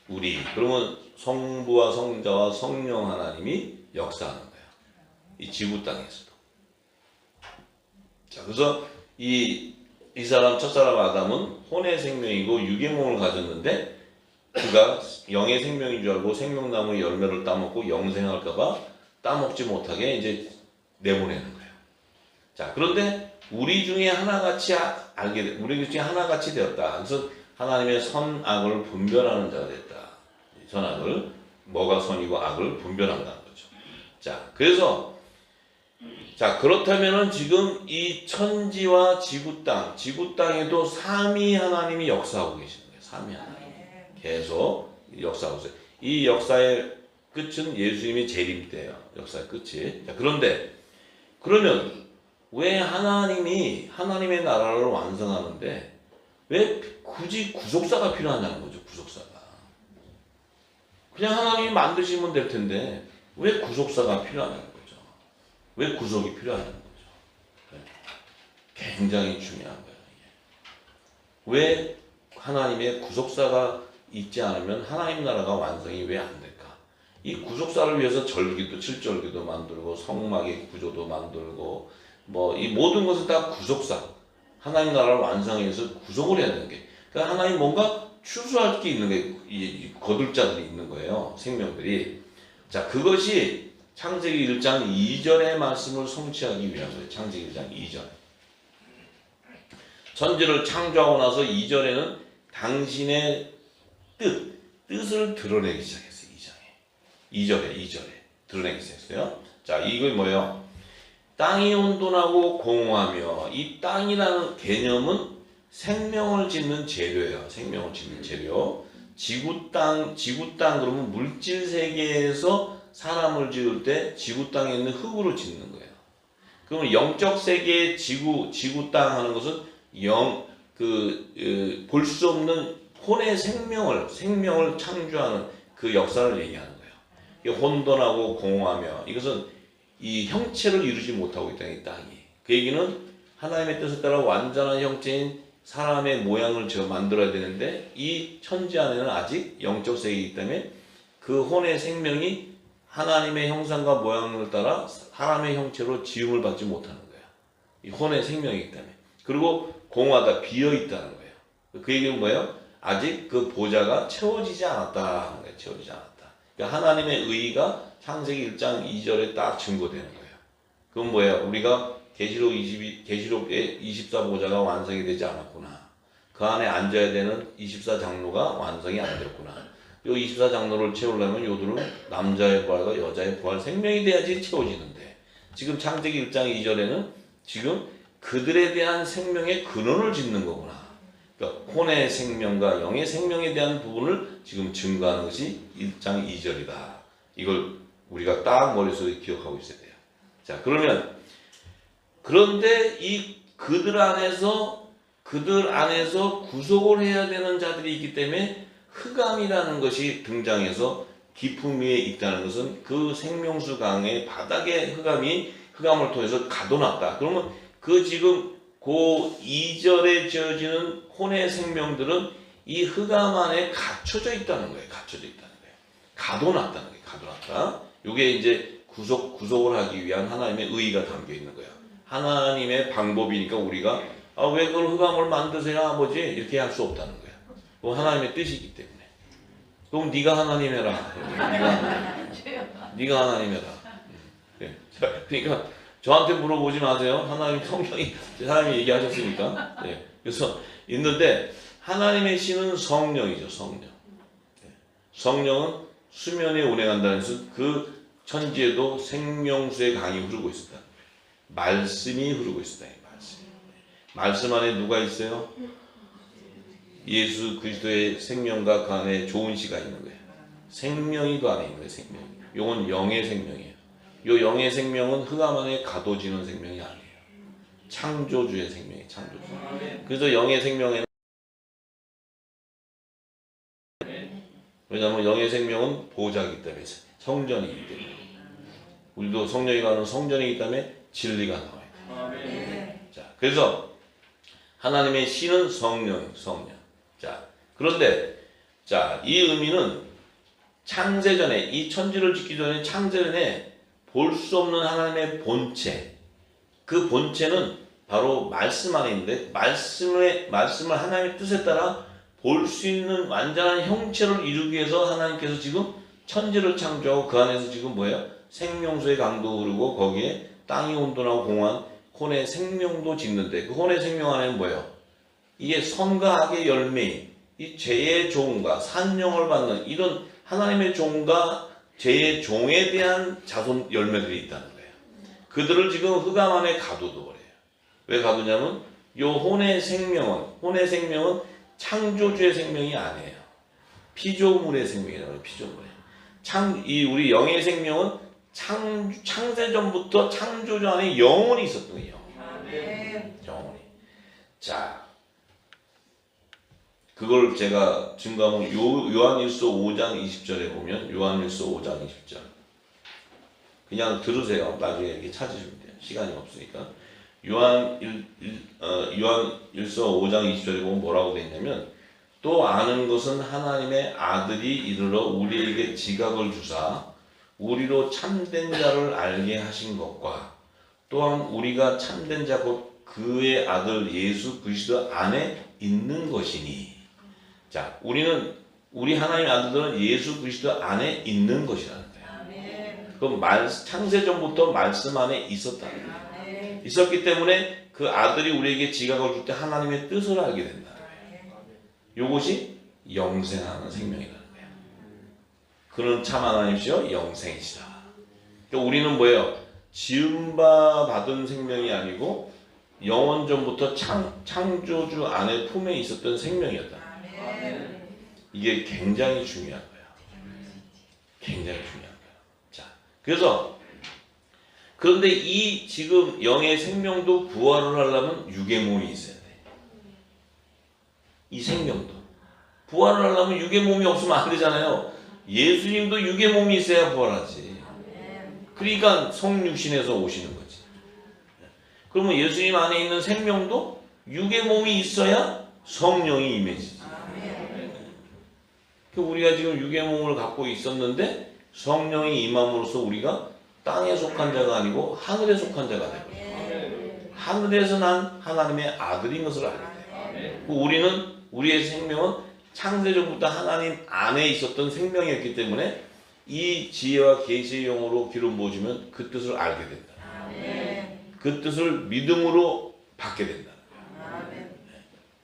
우리. 그러면 성부와 성자와 성령 하나님이 역사하는 거예요. 이 지구 땅에서도. 자, 그래서 이 사람 첫사람 아담은 혼의 생명이고 육의 몸을 가졌는데 그가 영의 생명인 줄 알고 생명나무의 열매를 따먹고 영생할까봐 따먹지 못하게 이제 내보내는 거예요. 자, 그런데 우리 중에 하나같이 우리 중에 하나같이 되었다. 그래서 하나님의 선악을 분별하는 자가 됐다. 선악을 뭐가 선이고 악을 분별한다는 거죠. 자, 그래서 자 그렇다면은 지금 이 천지와 지구 땅에도 삼위 하나님이 역사하고 계시는 거예요. 삼위 하나님 계속 역사하고 있어요. 이 역사의 끝은 예수님이 재림 때예요. 역사의 끝이. 자, 그런데 그러면 왜 하나님이 하나님의 나라를 완성하는데 왜 굳이 구속사가 필요하냐는 거죠. 구속사가. 그냥 하나님이 만드시면 될 텐데 왜 구속사가 필요하냐는 거죠. 왜 구속이 필요하냐는 거죠. 굉장히 중요한 거예요. 왜 하나님의 구속사가 있지 않으면 하나님 나라가 완성이 왜 안 될까? 이 구속사를 위해서 절기도 7절기도 만들고 성막의 구조도 만들고 뭐 이 모든 것은 다 구속사. 하나님 나라를 완성하기 위해서 구속을 해야 되는 게. 그러니까 하나님 뭔가 추수할 게 있는 거예요. 이 거둘 자들이 있는 거예요. 생명들이. 자, 그것이 창세기 1장 2절의 말씀을 성취하기 위한 거예요. 창세기 1장 2절. 천지를 창조하고 나서 2절에는 당신의 뜻을 드러내기 시작했어요. 2절에 드러내기 시작했어요. 자, 이거 뭐예요? 땅이 온돈하고 공허하며, 이 땅이라는 개념은 생명을 짓는 재료예요. 생명을 짓는 재료. 지구 땅 그러면 물질 세계에서 사람을 지을 때 지구 땅에 있는 흙으로 짓는 거예요. 그러면 영적 세계의 지구 땅 하는 것은 볼 수 없는 혼의 생명을 창조하는 그 역사를 얘기하는 거예요. 혼돈하고 공허하며, 이것은 이 형체를 이루지 못하고 있다, 이 땅이. 그 얘기는 하나님의 뜻에 따라 완전한 형체인 사람의 모양을 만들어야 되는데, 이 천지 안에는 아직 영적 세계이기 때문에 그 혼의 생명이 하나님의 형상과 모양을 따라 사람의 형체로 지음을 받지 못하는 거예요. 이 혼의 생명이기 때문에. 그리고 공허하다, 비어있다는 거예요. 그 얘기는 뭐예요? 아직 그 보좌가 채워지지 않았다. 채워지지 않았다. 그러니까 하나님의 의의가 창세기 1장 2절에 딱 증거되는 거예요. 그건 뭐예요? 우리가 계시록의 24보좌가 완성이 되지 않았구나. 그 안에 앉아야 되는 24장로가 완성이 안 됐구나. 요 24장로를 채우려면 요들은 남자의 부활과 여자의 부활 생명이 돼야지 채워지는데, 지금 창세기 1장 2절에는 지금 그들에 대한 생명의 근원을 짓는 거구나. 그러니까 혼의 생명과 영의 생명에 대한 부분을 지금 증거하는 것이 1장 2절이다. 이걸 우리가 딱 머릿속에 기억하고 있어야 돼요. 자, 그런데 그들 안에서 구속을 해야 되는 자들이 있기 때문에 흑암이라는 것이 등장해서 깊음 위에 있다는 것은 그 생명수 강의 바닥에 흑암을 통해서 가둬놨다. 그러면 지금 그 2절에 지어지는 혼의 생명들은 이 흑암 안에 갇혀져 있다는 거예요. 가둬놨다는 거예요. 가둬놨다. 이게 이제 구속을 하기 위한 하나님의 의의가 담겨 있는 거예요. 하나님의 방법이니까 우리가 왜 그걸 흑암을 만드세요, 아버지? 이렇게 할 수 없다는 거예요. 그건 하나님의 뜻이기 때문에. 그럼 네가 하나님 해라. 네가 하나님 해라. 네. 그러니까 저한테 물어보지 마세요. 하나님 성령이 사람이 얘기하셨으니까. 네. 그래서 있는데 하나님의 신은 성령이죠. 성령. 네. 성령은 수면에 운행한다는 것은 그 천지에도 생명수의 강이 흐르고 있었다. 말씀이 흐르고 있었다. 말씀 안에 누가 있어요? 예수 그리스도의 생명과 그 안에 좋은 씨가 있는 거예요. 생명이 그 안에 있는 거예요. 생명. 이건 영의 생명이에요. 이 영의 생명은 흑암 안에 가둬지는 생명이 아니에요. 창조주의 생명이에요. 창조주. 그래서 영의 생명에는, 왜냐하면 영의 생명은 보좌이기 때문에, 성전이기 때문에, 우리도 성령이 가는 성전이기 때문에 진리가 나와요. 자, 그래서 하나님의 신은 성령. 그런데 이 의미는 창세전에, 이 천지를 짓기 전에 창세전에 볼 수 없는 하나님의 본체, 그 본체는 바로 말씀 안에 있는데, 말씀을 하나님의 뜻에 따라 볼 수 있는 완전한 형체를 이루기 위해서 하나님께서 지금 천지를 창조하고 그 안에서 지금 뭐예요? 생명수의 강도 흐르고 거기에 땅이 온돈하고 공허한 혼의 생명도 짓는데, 그 혼의 생명 안에는 뭐예요? 이게 선과 악의 열매인 이 죄의 종과 산령을 받는 이런 하나님의 종과 죄의 종에 대한 자손 열매들이 있다는 거예요. 그들을 지금 흑암 안에 가둬둬버려요. 왜 가두냐면 이 혼의 생명은 창조주의 생명이 아니에요. 피조물의 생명이라고 해요. 우리 영의 생명은 창세전부터 창조주 안에 영혼이 있었던 거예요. 영혼이. 자, 그걸 제가 증거하면 요한일서 5장 20절에 보면, 요한일서 5장 20절. 그냥 들으세요. 나중에 이렇게 찾으시면 돼요. 시간이 없으니까. 요한일서 5장 20절에 보면 뭐라고 되어 있냐면, 또 아는 것은 하나님의 아들이 이르러 우리에게 지각을 주사 우리로 참된 자를 알게 하신 것과, 또한 우리가 참된 자 곧 그의 아들 예수 그리스도 안에 있는 것이니. 자, 우리 하나님의 아들들은 예수 그리스도 안에 있는 것이라는 거예요. 그럼 창세전부터 말씀 안에 있었다는 거예요. 있었기 때문에 그 아들이 우리에게 지각을 줄 때 하나님의 뜻을 알게 된다는 거예요. 이것이 영생하는 생명이라는 거예요. 그는 참 하나님이시여 영생이시다. 그러니까 우리는 뭐예요? 지음바 받은 생명이 아니고 영원전부터 창조주 안에 품에 있었던 생명이었다. 이게 굉장히 중요한 거예요. 굉장히 중요한 거예요. 자, 그런데 이 지금 영의 생명도 부활을 하려면 육의 몸이 있어야 돼. 이 생명도 부활을 하려면 육의 몸이 없으면 안 되잖아요. 예수님도 육의 몸이 있어야 부활하지. 그러니까 성육신에서 오시는 거지. 그러면 예수님 안에 있는 생명도 육의 몸이 있어야 성령이 임해지지. 우리가 지금 육의 몸을 갖고 있었는데 성령이 임함으로써 우리가 땅에 속한 자가 아니고 하늘에 속한 자가 되고 하늘에서 난 하나님의 아들인 것을 알게 돼요. 우리의 생명은 창세전부터 하나님 안에 있었던 생명이었기 때문에 이 지혜와 계시의 영으로 기름 부어주면 그 뜻을 알게 된다. 그 뜻을 믿음으로 받게 된다.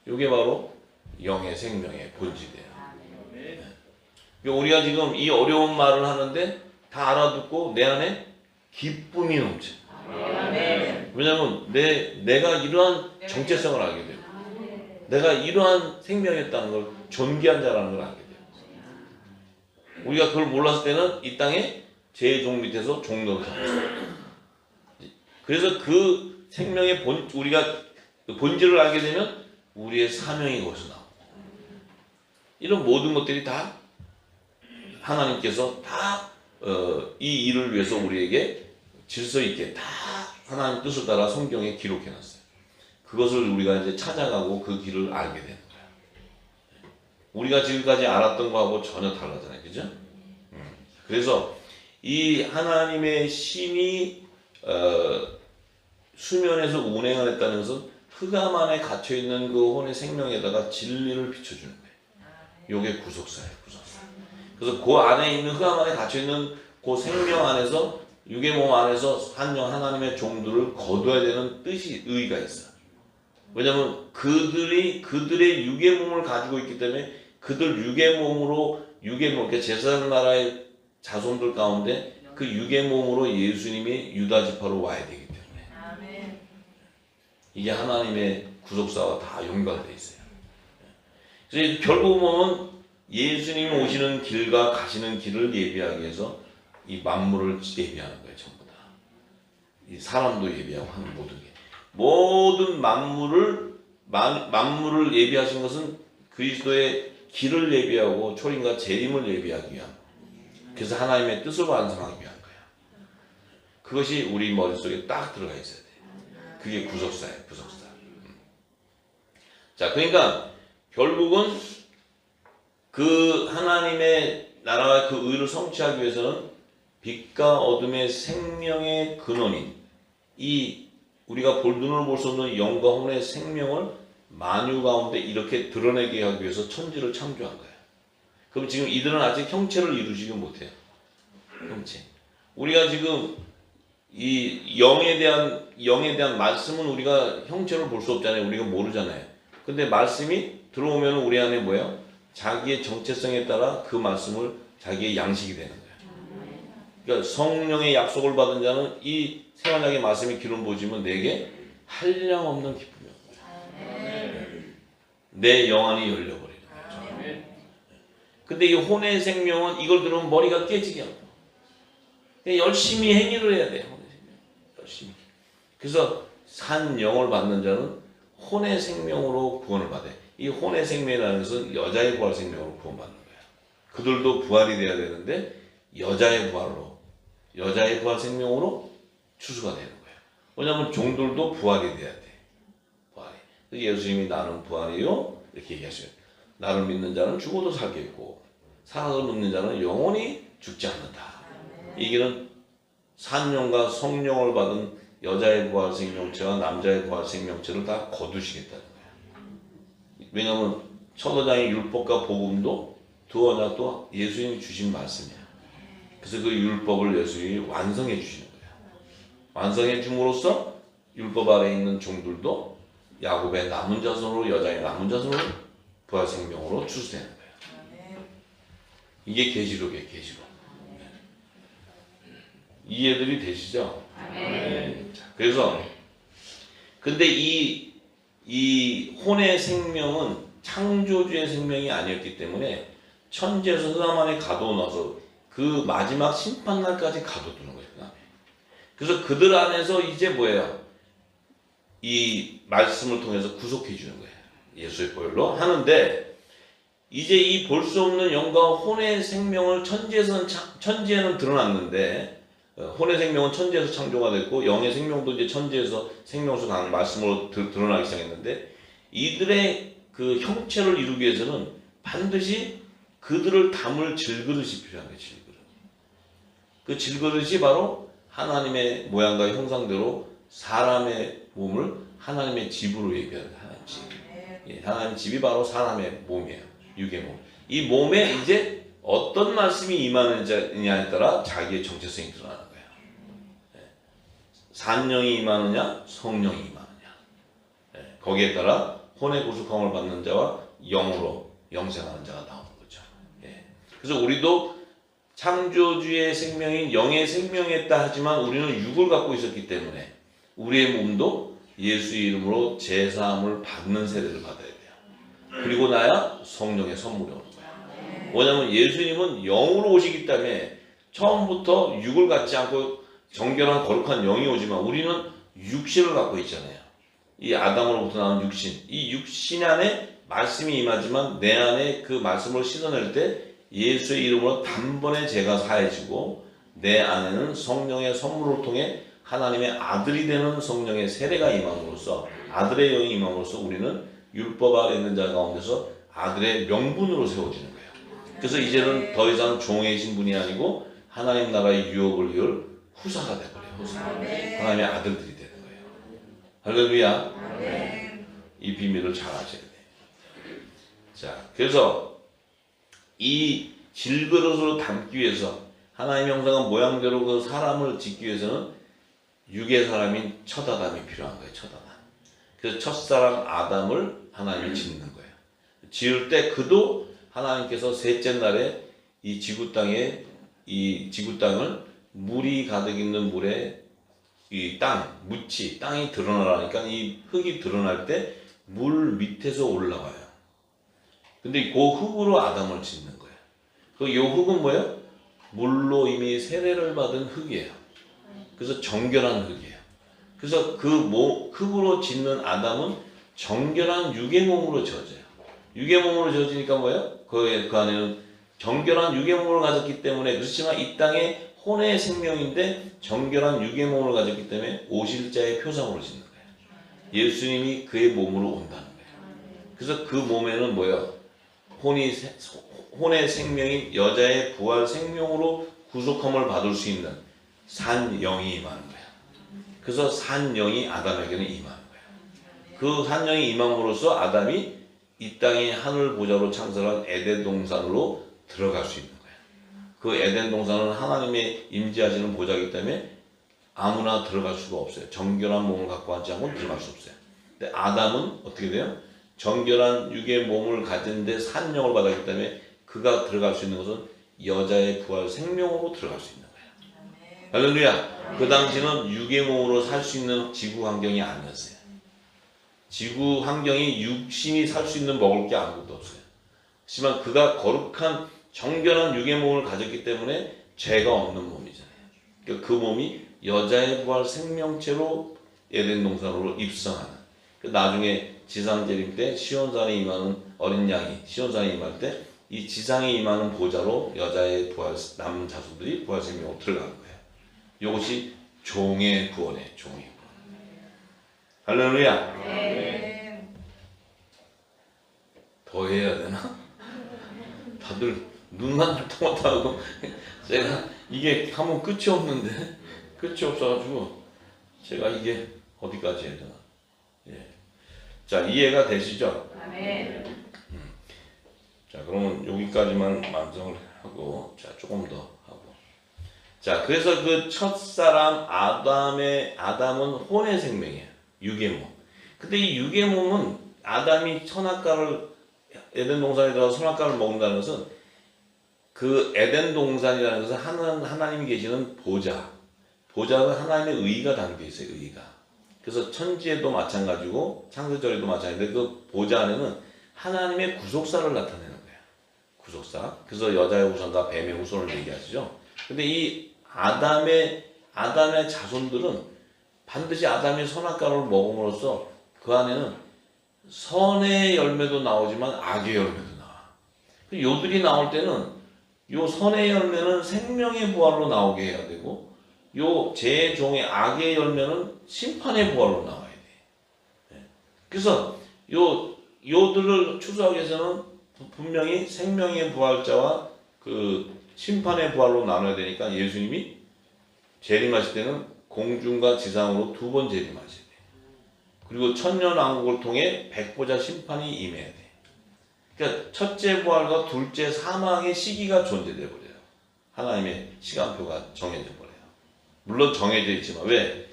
이게 바로 영의 생명의 본질이에요. 우리가 지금 이 어려운 말을 하는데 다 알아듣고 내 안에 기쁨이 넘쳐. 왜냐하면 내가 이러한 정체성을 알게 되고 내가 이러한 생명이었다는 걸 존귀한 자라는 걸 알게 돼요. 우리가 그걸 몰랐을 때는 이 땅에 제종 밑에서 종노릇 하고 그래서 그 생명의 우리가 그 본질을 알게 되면 우리의 사명이 거기서 나오고 이런 모든 것들이 다 하나님께서 다 이 일을 위해서 우리에게 질서 있게 다 하나님 뜻을 따라 성경에 기록해 놨어요. 그것을 우리가 이제 찾아가고 그 길을 알게 되는 거예요. 우리가 지금까지 알았던 거하고 전혀 다르잖아요. 그죠? 그래서 이 하나님의 신이 수면에서 운행을 했다는 것은 흑암 안에 갇혀있는 그 혼의 생명에다가 진리를 비춰주는 거예요. 이게 구속사예요. 구속사. 그래서 그 안에 있는 흑암 안에 갇혀있는 그 생명 안에서 육의 몸 안에서 하나님의 종들을 거둬야 되는 의의가 있어요. 왜냐하면 그들의 육의 몸을 가지고 있기 때문에 그들 육의 몸으로 그러니까 제사장 나라의 자손들 가운데 그 육의 몸으로 예수님이 유다 지파로 와야 되기 때문에 이게 하나님의 구속사와 다 연관되어 있어요. 그래서 결국 보면 예수님이 오시는 길과 가시는 길을 예비하기 위해서 이 만물을 예비하는 거예요. 전부 다. 이 사람도 예비하고 하는 모든 만물을 예비하신 것은 그리스도의 길을 예비하고 초림과 재림을 예비하기 위함. 그래서 하나님의 뜻을 완성하기 위한 거예요. 그것이 우리 머릿속에 딱 들어가 있어야 돼요. 그게 구속사예요. 구속사. 자, 그러니까 결국은 그 하나님의 나라와 그 의를 성취하기 위해서는 빛과 어둠의 생명의 근원인 이 우리가 눈으로 볼 수 없는 영과 혼의 생명을 만유 가운데 이렇게 드러내게 하기 위해서 천지를 창조한 거예요. 그럼 지금 이들은 아직 형체를 이루지가 못해요. 형체. 우리가 지금 이 영에 대한 말씀은 우리가 형체를 볼 수 없잖아요. 우리가 모르잖아요. 근데 말씀이 들어오면 우리 안에 뭐예요? 자기의 정체성에 따라 그 말씀을 자기의 양식이 되는 거예요. 그러니까 성령의 약속을 받은 자는 이 새언약의 말씀이 기름 부어지면 내게 한량없는 기쁨이 옵니다. 내 영안이 열려버리는 거죠. 근데 이 혼의 생명은 이걸 들으면 머리가 깨지게 하고 열심히 행위를 해야 돼요. 혼의 생명. 열심히. 그래서 산 영을 받는 자는 혼의 생명으로 구원을 받아요. 이 혼의 생명이라는 것은 여자의 부활 생명으로 구원받는 거예요. 그들도 부활이 돼야 되는데 여자의 부활 생명으로 추수가 되는 거예요. 왜냐하면 종들도 부활이 돼야 돼. 부활이. 예수님이 나는 부활이요 이렇게 얘기하시죠. 나를 믿는 자는 죽어도 살겠고 살아서 믿는 자는 영원히 죽지 않는다. 이 길은 산영과 성령을 받은 여자의 부활 생명체와 남자의 부활 생명체를 다 거두시겠다는 거예요. 왜냐하면 천도장의 율법과 복음도 두 언약도 예수님이 주신 말씀이에요. 그래서 그 율법을 예수님이 완성해 주시는 거예요. 완성해 줌으로써 율법 아래에 있는 종들도 야곱의 남은 자손으로, 여자의 남은 자손으로 부활 생명으로 출세하는 거예요. 이게 계시록이에요. 계시록. 이해들이 되시죠? 네. 자, 그래서 근데 이 혼의 생명은 창조주의 생명이 아니었기 때문에 천지에서 흑암 안에 가둬놔서 그 마지막 심판날까지 가둬두는 거예요. 그래서 그들 안에서 이제 뭐예요? 이 말씀을 통해서 구속해 주는 거예요. 예수의 보혈로 하는데 이제 이 볼 수 없는 영과 혼의 생명을 천지에는 드러났는데 혼의 생명은 천지에서 창조가 됐고 영의 생명도 이제 천지에서 생명수 강한 말씀으로 드러나기 시작했는데 이들의 그 형체를 이루기 위해서는 반드시 그들을 담을 질그릇이 필요한 거예요. 질그릇. 그 질그릇이 바로 하나님의 모양과 형상대로 사람의 몸을 하나님의 집으로 얘기하는 하나님 집. 예, 하나님 집이 바로 사람의 몸이에요. 육의 몸. 이 몸에 이제 어떤 말씀이 임하느냐에 따라 자기의 정체성이 드러나는 거예요. 예. 산령이 임하느냐, 성령이 임하느냐. 예. 거기에 따라 혼의 구속함을 받는 자와 영으로 영생하는 자가 나오는 거죠. 예. 그래서 우리도 창조주의 생명인 영의 생명이었다 하지만 우리는 육을 갖고 있었기 때문에 우리의 몸도 예수의 이름으로 제사함을 받는 세례를 받아야 돼요. 그리고 나야 성령의 선물이 오는 거야. 뭐냐면 예수님은 영으로 오시기 때문에 처음부터 육을 갖지 않고 정결한 거룩한 영이 오지만 우리는 육신을 갖고 있잖아요. 이 아담으로부터 나온 육신. 이 육신 안에 말씀이 임하지만 내 안에 그 말씀을 씻어낼 때 예수의 이름으로 단번에 죄가 사해지고 내 안에는 성령의 선물을 통해 하나님의 아들이 되는 성령의 세례가 임함으로써 아들의 영이 임함으로써 우리는 율법 아래 있는 자 가운데서 아들의 명분으로 세워지는 거예요. 그래서 이제는 더 이상 종의 신분이 아니고 하나님 나라의 유업을 이을 후사가 되버려요. 후사. 하나님의 아들들이 되는 거예요. 할렐루야. 이 비밀을 잘 아셔야 돼요. 자, 그래서 이 질그릇으로 담기 위해서 하나님의 형상한 모양대로 그 사람을 짓기 위해서는 육의 사람인 첫 아담이 필요한 거예요. 첫 아담. 그래서 첫사람 아담을 하나님이 짓는 거예요. 지을 때 그도 하나님께서 셋째 날에 이 지구 땅을 물이 가득 있는 물에 이 묻지, 땅이 드러나라니까 이 흙이 드러날 때 물 밑에서 올라와요. 근데 그 흙으로 아담을 짓는 거예요. 그 요 흙은 뭐예요? 물로 이미 세례를 받은 흙이에요. 그래서 정결한 흙이에요. 그래서 그 흙으로 짓는 아담은 정결한 육의 몸으로 지어져요. 육의 몸으로 지어지니까 뭐예요? 그 안에는 정결한 육의 몸을 가졌기 때문에 그렇지만 이 땅에 혼의 생명인데 정결한 육의 몸을 가졌기 때문에 오실자의 표상으로 짓는 거예요. 예수님이 그의 몸으로 온다는 거예요. 그래서 그 몸에는 뭐예요? 혼의 생명인 여자의 부활 생명으로 구속함을 받을 수 있는 산영이 임하는 거예요. 그래서 산영이 아담에게는 임하는 거예요. 그 산영이 임함으로써 아담이 이 땅의 하늘 보좌로 창설한 에덴 동산으로 들어갈 수 있는 거예요. 그 에덴 동산은 하나님의 임재하시는 보좌이기 때문에 아무나 들어갈 수가 없어요. 정결한 몸을 갖고 왔지 않고 들어갈 수 없어요. 근데 아담은 어떻게 돼요? 정결한 육의 몸을 가진데 산영을 받았기 때문에 그가 들어갈 수 있는 것은 여자의 부활 생명으로 들어갈 수 있는 거예요. 할렐루야. 그 당시는 육의 몸으로 살 수 있는 지구 환경이 아니었어요. 지구 환경이 육신이 살 수 있는 먹을 게 아무것도 없어요. 하지만 그가 거룩한 정결한 육의 몸을 가졌기 때문에 죄가 없는 몸이잖아요. 그러니까 그 몸이 여자의 부활 생명체로 에덴 동산으로 입성하는. 나중에 지상 재림 때 시온산에 임하는 어린 양이 시온산에 임할 때 이 지상에 임하는 보좌로 여자의 부활 남은 자손들이 부활 생명으로 들어가는 거예요. 이것이 종의 구원이에요. 종의 구원. 할렐루야. 네. 더 해야 되나? 다들 눈만 활동하다 하고 제가 이게 하면 끝이 없는데 끝이 없어가지고 제가 이게 어디까지 해야 되나? 예. 자, 이해가 되시죠? 아멘. 자, 그러면 여기까지만 완성을 하고, 자, 조금 더 하고. 자, 그래서 그 첫사람 아담은 혼의 생명이에요. 유괴몸. 근데 이 유괴몸은 아담이 에덴 동산에 들어가서 선악과를 먹는다는 것은 그 에덴 동산이라는 것은 하나님이 계시는 보좌는 하나님의 의가 담겨 있어요. 의가. 그래서 천지에도 마찬가지고 창세절에도 마찬가지인데 그 보좌 안에는 하나님의 구속사를 나타내는 거예요. 구속사. 그래서 여자의 후손과 뱀의 후손을 얘기하시죠. 근데 이 아담의 자손들은 반드시 아담의 선악과를 먹음으로써 그 안에는 선의 열매도 나오지만 악의 열매도 나와. 요들이 나올 때는 요 선의 열매는 생명의 부활로 나오게 해야 되고 요 제 종의 악의 열매는 심판의 부활로 나와야 돼. 그래서 요들을 추수하기 위해서는 분명히 생명의 부활자와 그 심판의 부활로 나눠야 되니까 예수님이 재림하실 때는 공중과 지상으로 두 번 재림하셔야 돼. 그리고 천년왕국을 통해 백보자 심판이 임해야 돼. 그러니까 첫째 부활과 둘째 사망의 시기가 존재돼 버려요. 하나님의 시간표가 정해져 버려요. 물론 정해져 있지만 왜?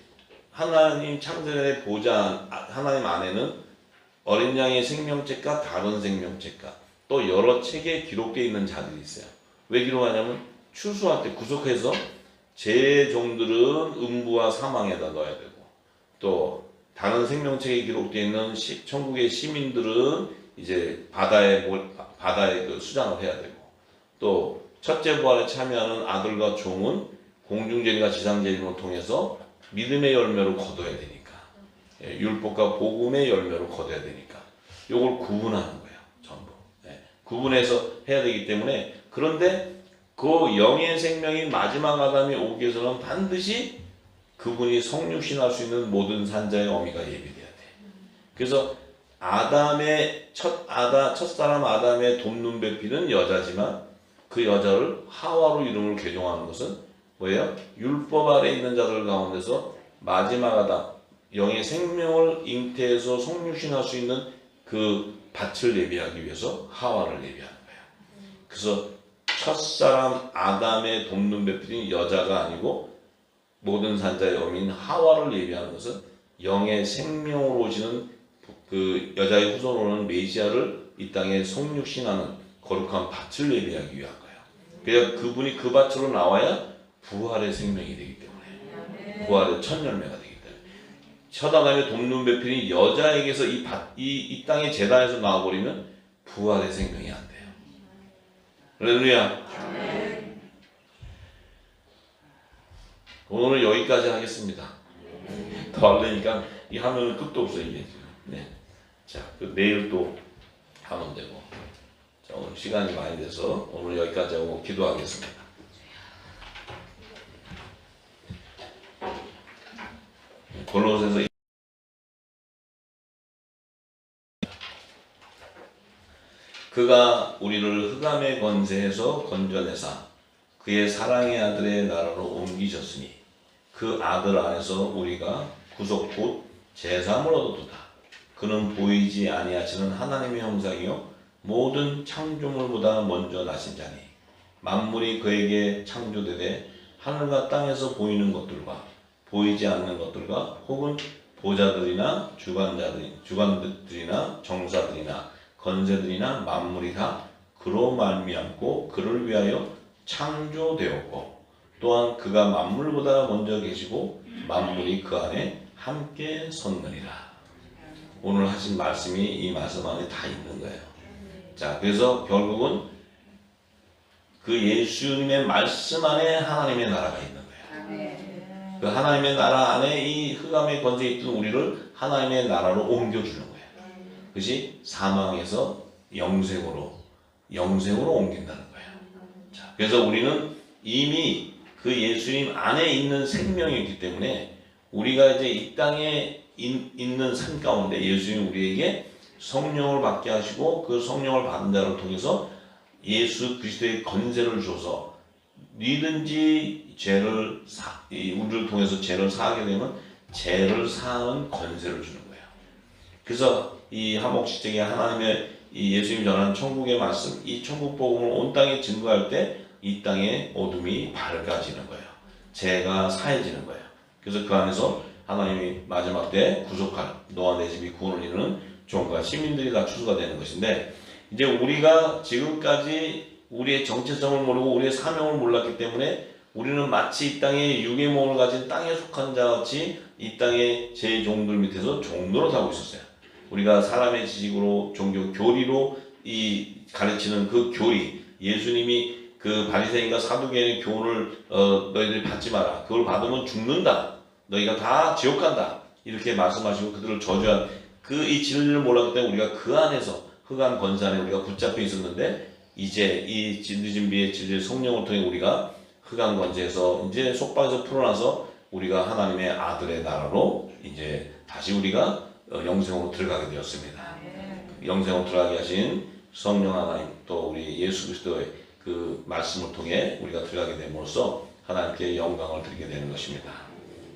하나님 창세전의 보좌 하나님 안에는 어린 양의 생명책과 다른 생명책과 또 여러 책에 기록되어 있는 자들이 있어요. 왜 기록하냐면 추수할 때 구속해서 제 종들은 음부와 사망에다 넣어야 되고 또 다른 생명책에 기록되어 있는 천국의 시민들은 이제 바다에 그 수장을 해야 되고 또 첫째 부활에 참여하는 아들과 종은 공중재림과 지상재림을 통해서 믿음의 열매를 거둬야 되니까 율법과 복음의 열매를 거둬야 되니까 요걸 구분하는 거예요. 전부 구분해서 해야 되기 때문에 그런데 그 영의 생명이 마지막 아담이 오기 위해서는 반드시 그분이 성육신할 수 있는 모든 산자의 어미가 예비돼야 돼. 그래서 첫사람 아담의 돕는 배필은 여자지만 그 여자를 하와로 이름을 개종하는 것은 뭐예요? 율법 아래 있는 자들 가운데서 마지막 아담, 영의 생명을 잉태해서 성육신할 수 있는 그 밭을 예비하기 위해서 하와를 예비하는 거예요. 그래서 첫사람 아담의 돕는 배필인 여자가 아니고 모든 산자의 어미인 하와를 예비하는 것은 영의 생명으로 오시는 그 여자의 후손으로 오는 메시아를 이 땅에 성육신하는 거룩한 밭을 예비하기 위한 거예요. 그래서 그분이 그 밭으로 나와야 부활의 생명이 되기 때문에 부활의 첫 열매가 되기 때문에 첫 아담의 돕는 배필이 여자에게서 이 땅의 제단에서 나와버리면 부활의 생명이 안 돼요. 할렐루야. 오늘 여기까지 하겠습니다. 더 하려니까 이 하면은 끝도 없어요, 이게 지금. 네. 자, 내일 또 하면 되고. 자, 오늘 시간이 많이 돼서 오늘 여기까지 하고 기도하겠습니다. 골로새서 그가 우리를 흑암의 권세에서 건져내사 그의 사랑의 아들의 나라로 옮기셨으니 그 아들 안에서 우리가 구속 곧 제사함을 얻었도다. 그는 보이지 아니하시는 하나님의 형상이요 모든 창조물보다 먼저 나신 자니 만물이 그에게 창조되되 하늘과 땅에서 보이는 것들과 보이지 않는 것들과 혹은 보좌들이나 주관들이나 정사들이나 건세들이나 만물이 다 그로 말미암고 그를 위하여 창조되었고 또한 그가 만물보다 먼저 계시고 만물이 그 안에 함께 섰느니라. 오늘 하신 말씀이 이 말씀 안에 다 있는 거예요. 자, 그래서 결국은 그 예수님의 말씀 안에 하나님의 나라가 있는 거예요. 그 하나님의 나라 안에 이 흑암의 권세에 있던 우리를 하나님의 나라로 옮겨주는 거예요. 그것이 사망에서 영생으로 옮긴다는 거예요. 자, 그래서 우리는 이미 그 예수님 안에 있는 생명이기 때문에 우리가 이제 이 땅에 있는 삶 가운데 예수님 우리에게 성령을 받게 하시고 그 성령을 받은 자를 통해서 예수 그리스도의 권세를 줘서 니든지 우리를 통해서 죄를 사하게 되면 죄를 사하는 권세를 주는 거예요. 그래서 이 하목시적에 하나님의 이 예수님이 전하는 천국의 말씀, 이 천국 복음을 온 땅에 증거할 때 이 땅의 어둠이 밝아지는 거예요. 죄가 사해지는 거예요. 그래서 그 안에서 하나님이 마지막 때 구속할 너와 내 집이 구원을 이루는 종과 시민들이 다 추수가 되는 것인데, 이제 우리가 지금까지 우리의 정체성을 모르고 우리의 사명을 몰랐기 때문에 우리는 마치 이 땅에 육의 몸을 가진 땅에 속한 자같이 이 땅의 제 종들 밑에서 종로로 살고 있었어요. 우리가 사람의 지식으로 종교 교리로 이 가르치는 그 교리, 예수님이 그 바리새인과 사두개인의 교훈을 너희들이 받지 마라. 그걸 받으면 죽는다. 너희가 다 지옥 간다. 이렇게 말씀하시고 그들을 저주한 그 이 진리를 몰랐기 때문에 우리가 그 안에서 흑암 권세 안에 우리가 붙잡혀 있었는데, 이제 이 진리진비의 진리 성령을 통해 우리가 흑암 권세에서 이제 속박에서 풀어나서 우리가 하나님의 아들의 나라로 이제 다시 우리가 영생으로 들어가게 되었습니다. 영생으로 들어가게 하신 성령 하나님, 또 우리 예수 그리스도의 그 말씀을 통해 우리가 들어가게 됨으로써 하나님께 영광을 드리게 되는 것입니다.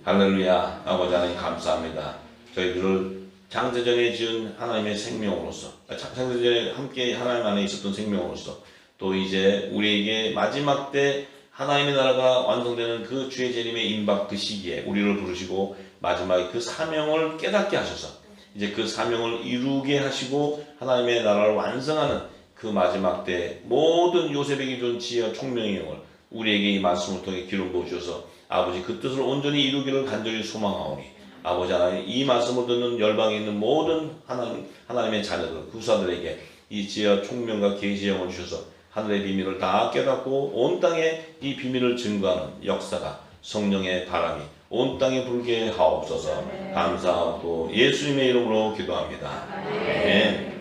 할렐루야. 아버지 하나님 감사합니다. 저희들을 창세전에 지은 하나님의 생명으로서, 창세전에 함께 하나님 안에 있었던 생명으로서, 또 이제 우리에게 마지막 때 하나님의 나라가 완성되는 그 주의 재림의 임박 그 시기에 우리를 부르시고 마지막에 그 사명을 깨닫게 하셔서 이제 그 사명을 이루게 하시고 하나님의 나라를 완성하는 그 마지막 때 모든 요셉에게 준 지혜와 총명의 영을 우리에게 이 말씀을 통해 기름 부으셔서 아버지 그 뜻을 온전히 이루기를 간절히 소망하오니, 아버지 하나님 이 말씀을 듣는 열방에 있는 모든 하나님의 자녀들, 구사들에게 이 지혜와 총명과 계시의 영을 주셔서 하늘의 비밀을 다 깨닫고 온 땅에 이 비밀을 증거하는 역사가 성령의 바람이 온 땅에 불게 하옵소서. 감사하고 예수님의 이름으로 기도합니다. 아멘.